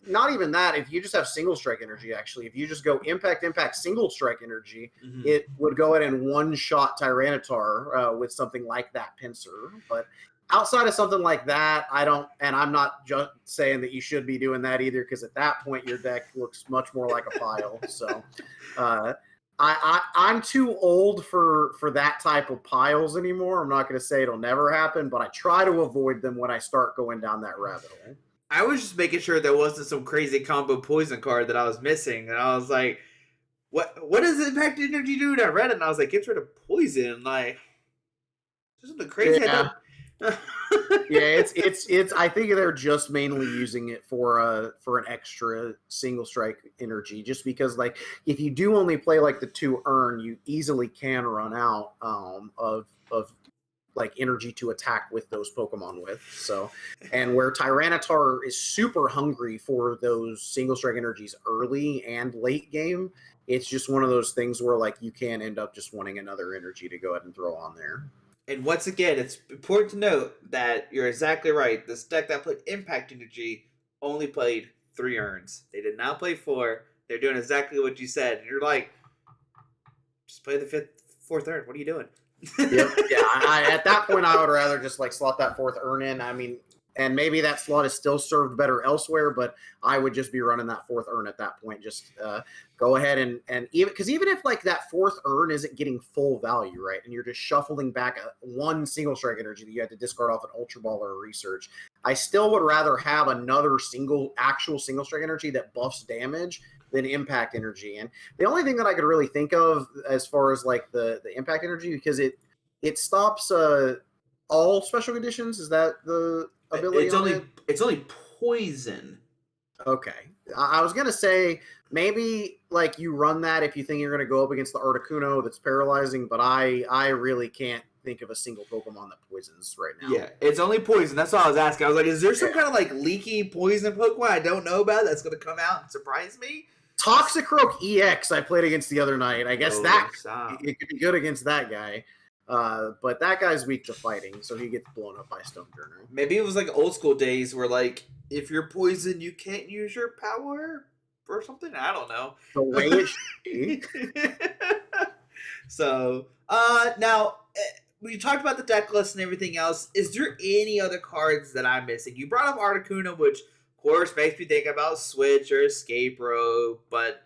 not even that, if you just have single strike energy, actually, if you just go Impact, single strike energy, it would go ahead and one-shot Tyranitar with something like that Pinsir. But outside of something like that, I'm not just saying that you should be doing that either, because at that point your deck looks much more like a pile. So I'm too old for that type of piles anymore. I'm not going to say it'll never happen, but I try to avoid them when I start going down that rabbit hole. I was just making sure there wasn't some crazy combo poison card that I was missing, and I was like, "What does Impact Energy do?" And I read it, and I was like, "Gets rid of poison." Like, there's something crazy. Yeah. It's. I think they're just mainly using it for an extra single strike energy, just because like if you do only play like the 2 Urn, you easily can run out of like energy to attack with those Pokemon with. So, and where Tyranitar is super hungry for those single strike energies early and late game, it's just one of those things where like you can end up just wanting another energy to go ahead and throw on there. And once again, it's important to note that you're exactly right. This deck that played Impact Energy only played 3 Urns. They did not play 4. They're doing exactly what you said. And you're like, just play the 4th Urn. What are you doing? Yep. Yeah. At that point, I would rather just like slot that 4th Urn in. I mean, and maybe that slot is still served better elsewhere, but I would just be running that 4th Urn at that point. Just go ahead and even if like that 4th Urn isn't getting full value, right, and you're just shuffling back one single strike energy that you had to discard off an Ultra Ball or a Research, I still would rather have another actual single strike energy that buffs damage than Impact Energy. And the only thing that I could really think of as far as like the Impact Energy, because it stops all special conditions. Is that the ability? It's only poison. Okay. I was gonna say maybe like you run that if you think you're gonna go up against the Articuno that's paralyzing, but I really can't think of a single Pokemon that poisons right now. Yeah, it's only poison. That's all I was asking. I was like, is there some kind of like leaky poison Pokemon I don't know about that's going to come out and surprise me? Toxicroak EX I played against the other night. I guess it could be good against that guy. But that guy's weak to fighting, so he gets blown up by Stoneturner. Maybe it was like old school days where like if you're poisoned, you can't use your power or something. I don't know. The way it should be. So now we talked about the deck list and everything else. Is there any other cards that I'm missing? You brought up Articuno, which of course makes me think about Switch or Escape Rope, but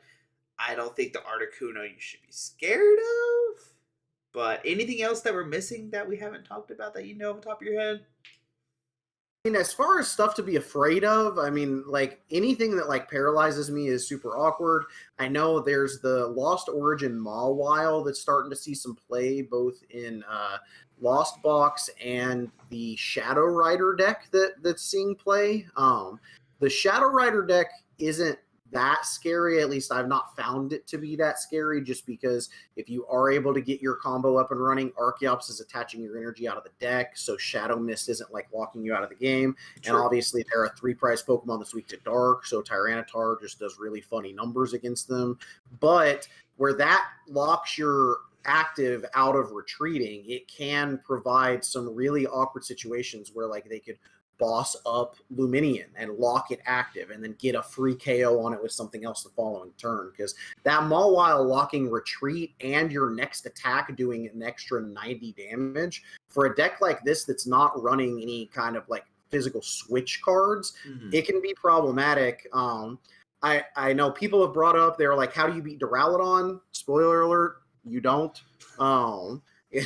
I don't think the Articuno you should be scared of. But anything else that we're missing that we haven't talked about that you know off the top of your head? I mean, as far as stuff to be afraid of, I mean, like anything that like paralyzes me is super awkward. I know there's the Lost Origin Mawile that's starting to see some play both in Lost Box and the Shadow Rider deck that's seeing play. The Shadow Rider deck isn't that scary. At least I've not found it to be that scary, just because if you are able to get your combo up and running, Archeops is attaching your energy out of the deck, so Shadow Mist isn't like locking you out of the game. True. And obviously there are 3-prize Pokemon this week to Dark, so Tyranitar just does really funny numbers against them. But where that locks your active out of retreating, it can provide some really awkward situations where like they could boss up Luminion and lock it active and then get a free KO on it with something else the following turn, because that Mawile locking retreat and your next attack doing an extra 90 damage for a deck like this that's not running any kind of like physical switch cards, it can be problematic. I know people have brought up, they're like, how do you beat Duraludon? Spoiler alert, you don't. You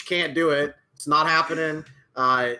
can't do it. It's not happening.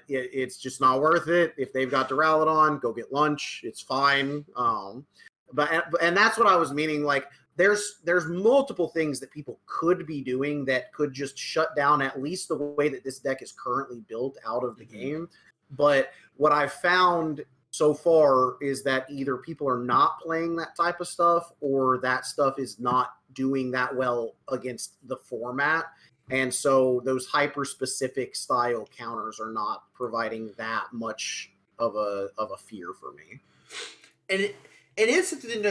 It's just not worth it. If they've got Duraludon, go get lunch. It's fine. But that's what I was meaning. Like, there's multiple things that people could be doing that could just shut down at least the way that this deck is currently built out of the game. But what I've found so far is that either people are not playing that type of stuff, or that stuff is not doing that well against the format. And so those hyper-specific style counters are not providing that much of a fear for me. And it is something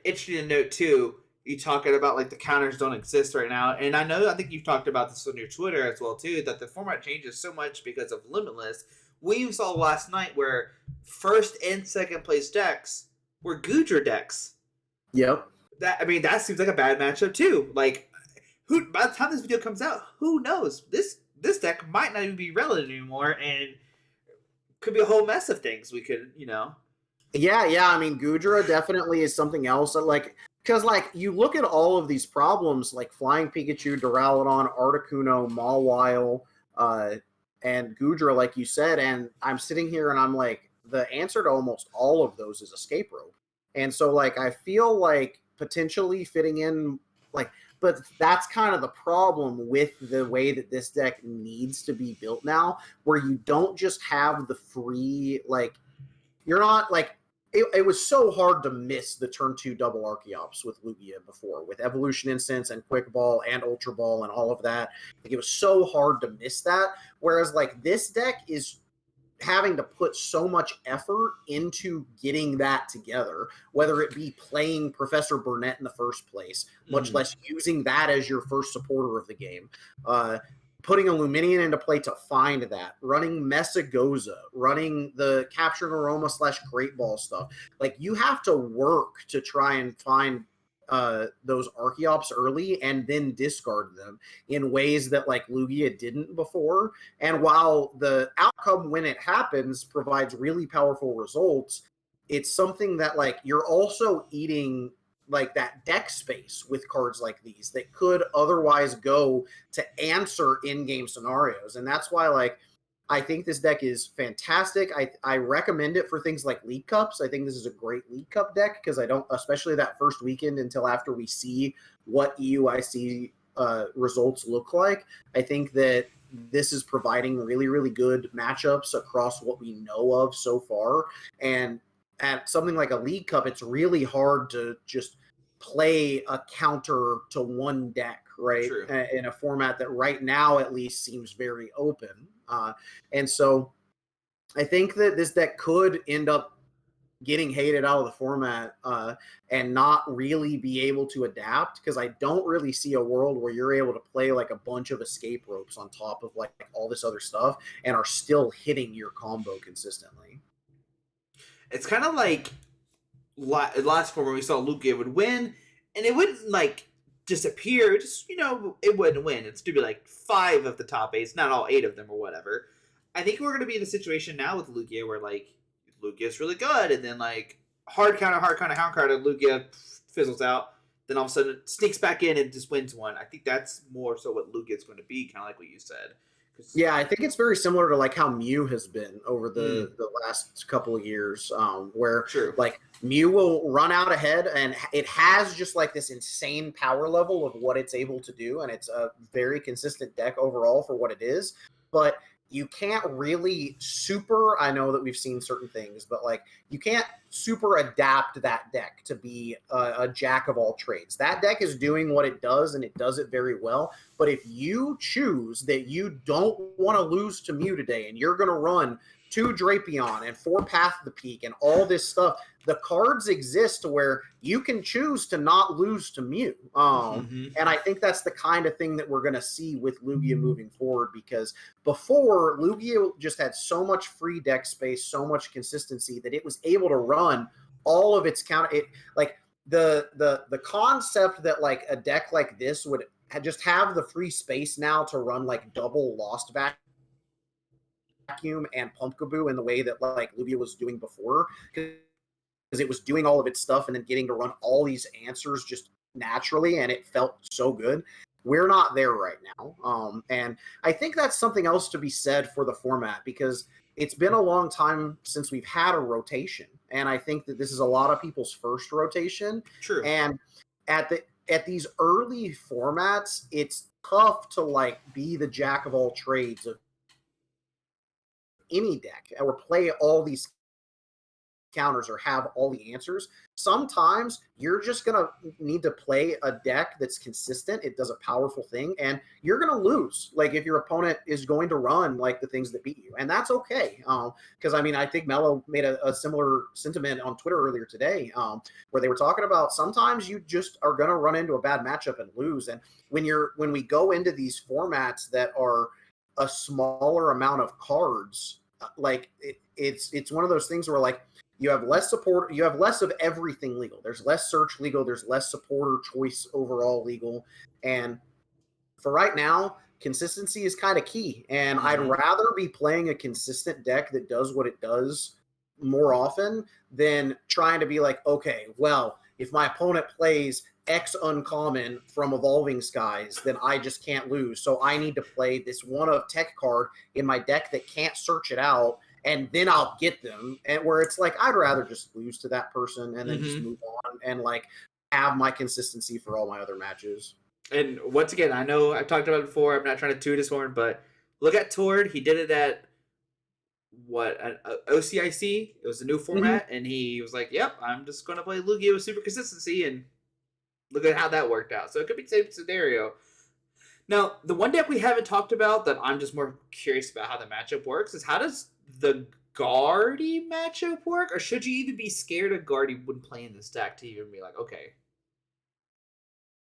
interesting to note too. You talking about like the counters don't exist right now, and I think you've talked about this on your Twitter as well too. That the format changes so much because of Limitless. We saw last night where first and second place decks were Goodra decks. Yep. That seems like a bad matchup too. Like, by the time this video comes out, who knows? This deck might not even be relevant anymore, and could be a whole mess of things. We could, Yeah. I mean, Goodra definitely is something else. Because you look at all of these problems, like Flying Pikachu, Duraludon, Articuno, Mawile, and Goodra, like you said, and I'm sitting here and I'm like, the answer to almost all of those is Escape Rope. And so, I feel like potentially fitting in, but that's kind of the problem with the way that this deck needs to be built now, where you don't just have the free, you're not, it was so hard to miss the turn 2 double Archeops with Lugia before, with Evolution Instance and Quick Ball and Ultra Ball and all of that. It was so hard to miss that, whereas, this deck is having to put so much effort into getting that together, whether it be playing Professor Burnett in the first place, much less using that as your first supporter of the game, putting a Luminion into play to find that, running Messagoza, running the Capture and Aroma / Great Ball stuff. You have to work to try and find those Archeops early and then discard them in ways that Lugia didn't before. And while the outcome when it happens provides really powerful results, it's something that you're also eating that deck space with cards like these that could otherwise go to answer in-game scenarios. And that's why I think this deck is fantastic. I recommend it for things like League Cups. I think this is a great League Cup deck because especially that first weekend until after we see what EUIC results look like, I think that this is providing really, really good matchups across what we know of so far. And at something like a League Cup, it's really hard to just play a counter to one deck, right? True. In a format that right now at least seems very open. And so I think that this deck could end up getting hated out of the format and not really be able to adapt, because I don't really see a world where you're able to play like a bunch of escape ropes on top of like all this other stuff and are still hitting your combo consistently. It's kind of like last form where we saw Lugia would win, and it wouldn't like disappear. Just it wouldn't win. It'd still be like 5 of the top 8s, not all 8 of them or whatever. I think we're gonna be in a situation now with Lugia where like Lugia's really good, and then like hard counter, and Lugia fizzles out. Then all of a sudden it sneaks back in and just wins one. I think that's more so what Lugia's going to be, kind of like what you said. Yeah, I think it's very similar to like how Mew has been over the last couple of years, where like Mew will run out ahead, and it has just like this insane power level of what it's able to do, and it's a very consistent deck overall for what it is. But you can't really super, I know that we've seen certain things, but like you can't super adapt that deck to be a jack of all trades. That deck is doing what it does, and it does it very well. But if you choose that you don't want to lose to Mew today, and you're going to run 2 Drapion and 4 Path of the Peak and all this stuff, the cards exist to where you can choose to not lose to Mew. And I think that's the kind of thing that we're going to see with Lugia moving forward, because before, Lugia just had so much free deck space, so much consistency, that it was able to run all of its counter. Like the concept that like a deck like this would just have the free space now to run like double Lost Vacuum and Pumpkaboo in the way that like Lugia was doing before, because it was doing all of its stuff and then getting to run all these answers just naturally, and it felt so good. We're not there right now. And I think that's something else to be said for the format, because it's been a long time since we've had a rotation. And I think that this is a lot of people's first rotation. True. And at these early formats, it's tough to like be the jack of all trades of any deck or play all these counters or have all the answers. Sometimes you're just going to need to play a deck that's consistent. It does a powerful thing, and you're going to lose. Like if your opponent is going to run like the things that beat you, and that's okay. Because I mean, I think Mello made a similar sentiment on Twitter earlier today, where they were talking about sometimes you just are going to run into a bad matchup and lose. And when we go into these formats that are a smaller amount of cards, like it's one of those things where like you have less support, you have less of everything legal. There's less search legal, there's less supporter choice overall legal. And for right now, consistency is kind of key. And I'd rather be playing a consistent deck that does what it does more often than trying to be like, okay, well, if my opponent plays X uncommon from Evolving Skies, then I just can't lose. So I need to play this one of tech card in my deck that can't search it out, and then I'll get them. And where it's like, I'd rather just lose to that person and then just move on and like have my consistency for all my other matches. And once again, I know I've talked about it before. I'm not trying to toot his horn, but look at Tord. He did it at an OCIC. It was a new format, and he was like, "Yep, I'm just going to play Lugia with super consistency," and look at how that worked out. So it could be the same scenario. Now, the one deck we haven't talked about that I'm just more curious about how the matchup works is, how does the Guardy matchup work? Or should you even be scared of Guardy when playing this deck to even be like, okay.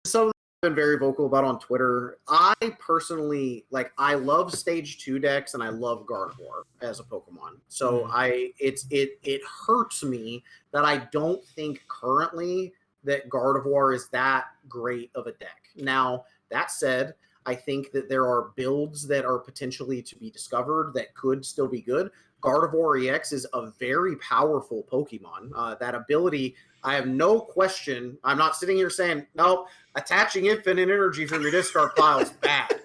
Something I've been very vocal about on Twitter. I personally, like, I love Stage 2 decks, and I love Gardevoir as a Pokemon. So it hurts me that I don't think currently that Gardevoir is that great of a deck. Now, that said, I think that there are builds that are potentially to be discovered that could still be good. Gardevoir EX is a very powerful Pokemon. That ability, I have no question. I'm not sitting here saying, no, attaching infinite energy from your discard pile is bad.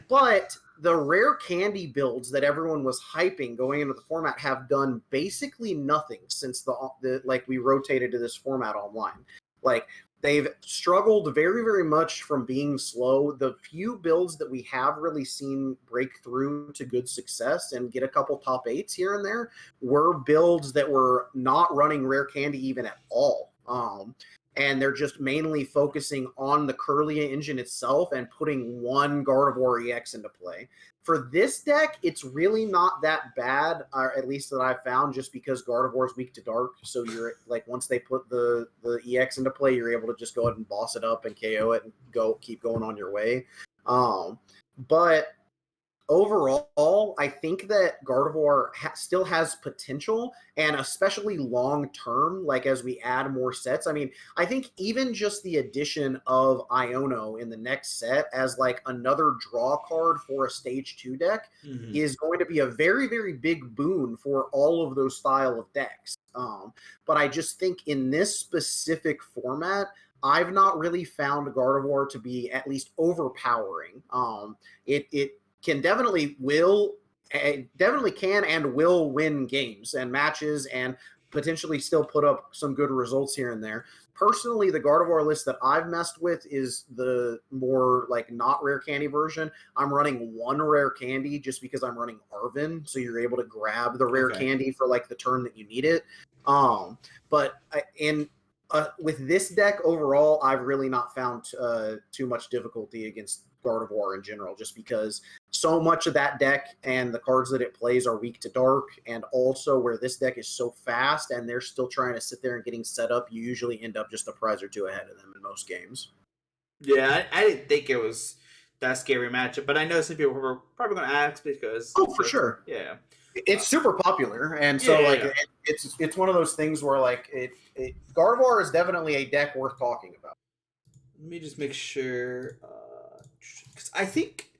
But the rare candy builds that everyone was hyping going into the format have done basically nothing since the like we rotated to this format online. Like, they've struggled very, very much from being slow. The few builds that we have really seen break through to good success and get a couple top 8s here and there were builds that were not running rare candy even at all. and they're just mainly focusing on the Curlia engine itself and putting one Gardevoir EX into play. For this deck, it's really not that bad, or at least that I've found, just because Gardevoir is weak to Dark. So you're like, once they put the EX into play, you're able to just go ahead and boss it up and KO it and keep going on your way. But overall, I think that Gardevoir still has potential, and especially long term, like as we add more sets. I mean, I think even just the addition of Iono in the next set as like another draw card for a stage 2 deck is going to be a very, very big boon for all of those style of decks. But I just think in this specific format, I've not really found Gardevoir to be at least overpowering. It can definitely can and will win games and matches and potentially still put up some good results here and there. Personally, the Gardevoir list that I've messed with is the more like not rare candy version. I'm running one rare candy just because I'm running Arven, so you're able to grab the rare candy for like the turn that you need it. But with this deck overall, I've really not found too much difficulty against Gardevoir in general, just because so much of that deck and the cards that it plays are weak to Dark, and also where this deck is so fast and they're still trying to sit there and getting set up, you usually end up just a prize or two ahead of them in most games. Yeah, I didn't think it was that scary matchup, but I know some people were probably going to ask because... Oh, for sure. Yeah. It's super popular, and so it's one of those things where like Gardevoir is definitely a deck worth talking about. Let me just make sure, because I think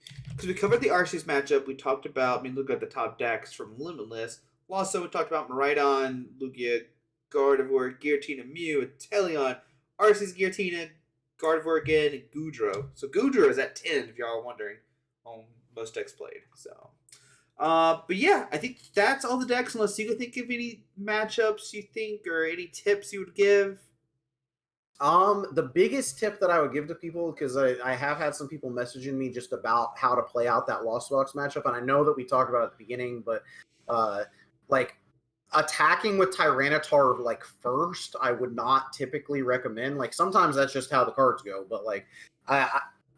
we covered the Arceus matchup. We talked about, look at the top decks from Limitless. Also, we talked about Miraidon, Lugia, Gardevoir, Giratina, Mew, Inteleon, Arceus, Giratina, Gardevoir again, and Goodrow. So Goodrow is at 10, if y'all are wondering, on most decks played. So, but yeah, I think that's all the decks, unless you can think of any matchups you think or any tips you would give. The biggest tip that I would give to people, because I have had some people messaging me just about how to play out that Lost Box matchup, and I know that we talked about it at the beginning, but like attacking with Tyranitar like first, I would not typically recommend. Like sometimes that's just how the cards go, but like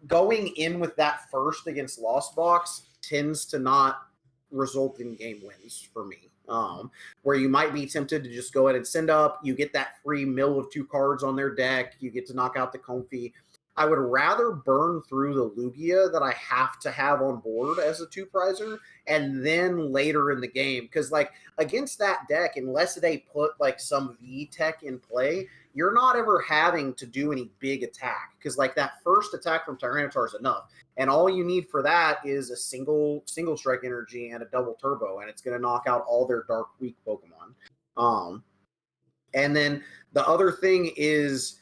going in with that first against Lost Box tends to not result in game wins for me. Where you might be tempted to just go ahead and send up, you get that free mill of 2 cards on their deck, you get to knock out the Comfey. I would rather burn through the Lugia that I have to have on board as a 2-prizer, and then later in the game, because like against that deck, unless they put like some V-Tech in play, you're not ever having to do any big attack, because like that first attack from Tyranitar is enough. And all you need for that is a single strike energy and a double turbo, and it's going to knock out all their dark weak Pokemon. And then the other thing is,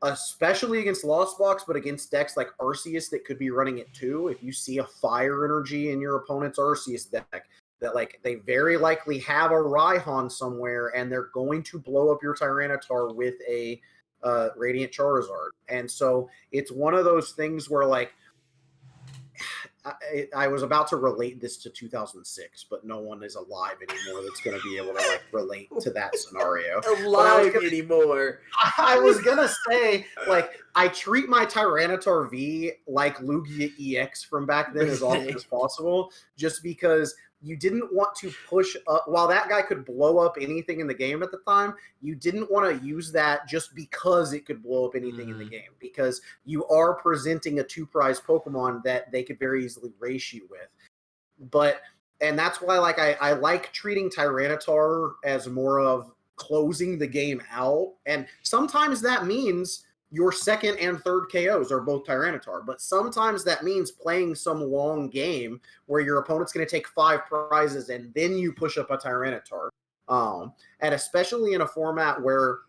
especially against Lost Box, but against decks like Arceus that could be running it too, if you see a fire energy in your opponent's Arceus deck, that like they very likely have a Raihan somewhere, and they're going to blow up your Tyranitar with a Radiant Charizard. And so it's one of those things where like, I was about to relate this to 2006, but no one is alive anymore that's going to be able to like relate to that scenario. Anymore. I was going to say, like, I treat my Tyranitar V like Lugia EX from back then as often as possible, just because you didn't want to push up. While that guy could blow up anything in the game at the time, you didn't want to use that just because it could blow up anything in the game, because you are presenting a 2-prize Pokemon that they could very easily race you with. And that's why like I like treating Tyranitar as more of closing the game out. And sometimes that means your second and third KOs are both Tyranitar, but sometimes that means playing some long game where your opponent's going to take 5 prizes and then you push up a Tyranitar. And especially in a format where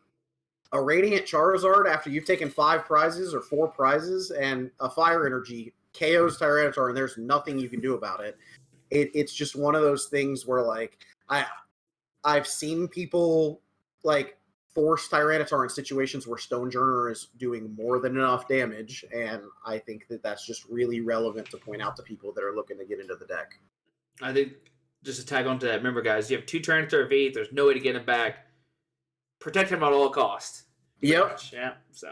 a Radiant Charizard, after you've taken 5 prizes or 4 prizes, and a Fire Energy KOs Tyranitar and there's nothing you can do about it, it's just one of those things where like I've seen people like force Tyranitar in situations where Stonejourner is doing more than enough damage, and I think that that's just really relevant to point out to people that are looking to get into the deck. I think, just to tag on to that, remember guys, you have 2 Tyranitar V, there's no way to get him back. Protect him at all costs. Yep. Much. Yeah. So,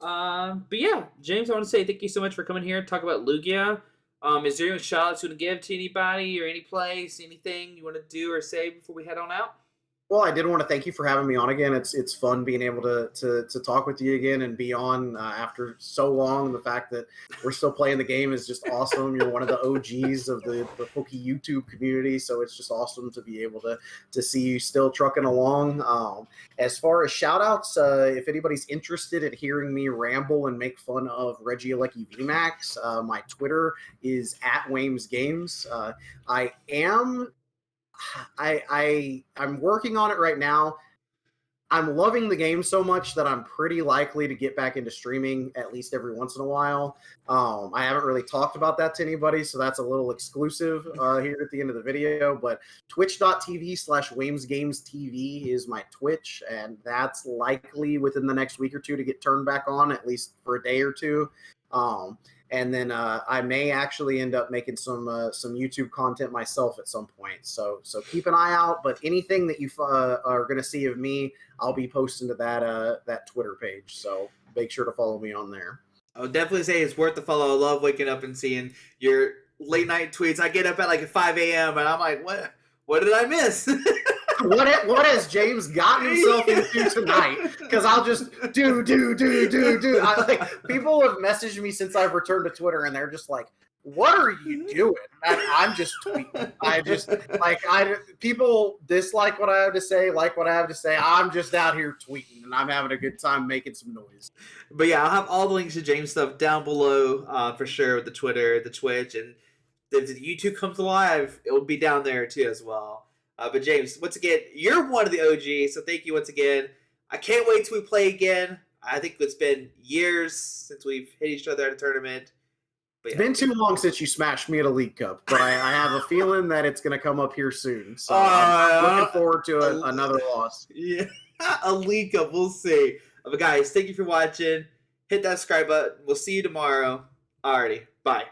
but yeah, James, I want to say thank you so much for coming here and talk about Lugia. Is there any shout outs you want to give to anybody or any place, anything you want to do or say before we head on out? Well, I did want to thank you for having me on again. It's fun being able to talk with you again and be on after so long. The fact that we're still playing the game is just awesome. You're one of the OGs of the Poke YouTube community, so it's just awesome to be able to see you still trucking along. As far as shout outs, if anybody's interested in hearing me ramble and make fun of Regieleki VMAX, my Twitter is @WamesGames. I'm working on it right now. I'm loving the game so much that I'm pretty likely to get back into streaming at least every once in a while. I haven't really talked about that to anybody, so that's a little exclusive here at the end of the video. But twitch.tv/WamesGamesTV is my Twitch, and that's likely within the next week or two to get turned back on, at least for a day or two. And then I may actually end up making some YouTube content myself at some point. So keep an eye out. But anything that you are going to see of me, I'll be posting to that Twitter page. So make sure to follow me on there. I would definitely say it's worth the follow. I love waking up and seeing your late night tweets. I get up at like 5 a.m. and I'm like, what did I miss? What has James gotten himself into tonight? Because I'll just do. People have messaged me since I've returned to Twitter, and they're just like, "What are you doing?" And I'm just tweeting. People dislike what I have to say, like what I have to say. I'm just out here tweeting, and I'm having a good time making some noise. But yeah, I'll have all the links to James' stuff down below for sure, with the Twitter, the Twitch, and if the YouTube comes alive, it will be down there too as well. But James, once again, you're one of the OGs, so thank you once again. I can't wait till we play again. I think it's been years since we've hit each other at a tournament. But yeah. It's been too long since you smashed me at a League Cup, but I have a feeling that it's going to come up here soon. So I'm looking forward to another loss. Yeah, a League Cup. We'll see. But guys, thank you for watching. Hit that subscribe button. We'll see you tomorrow. Alrighty, bye.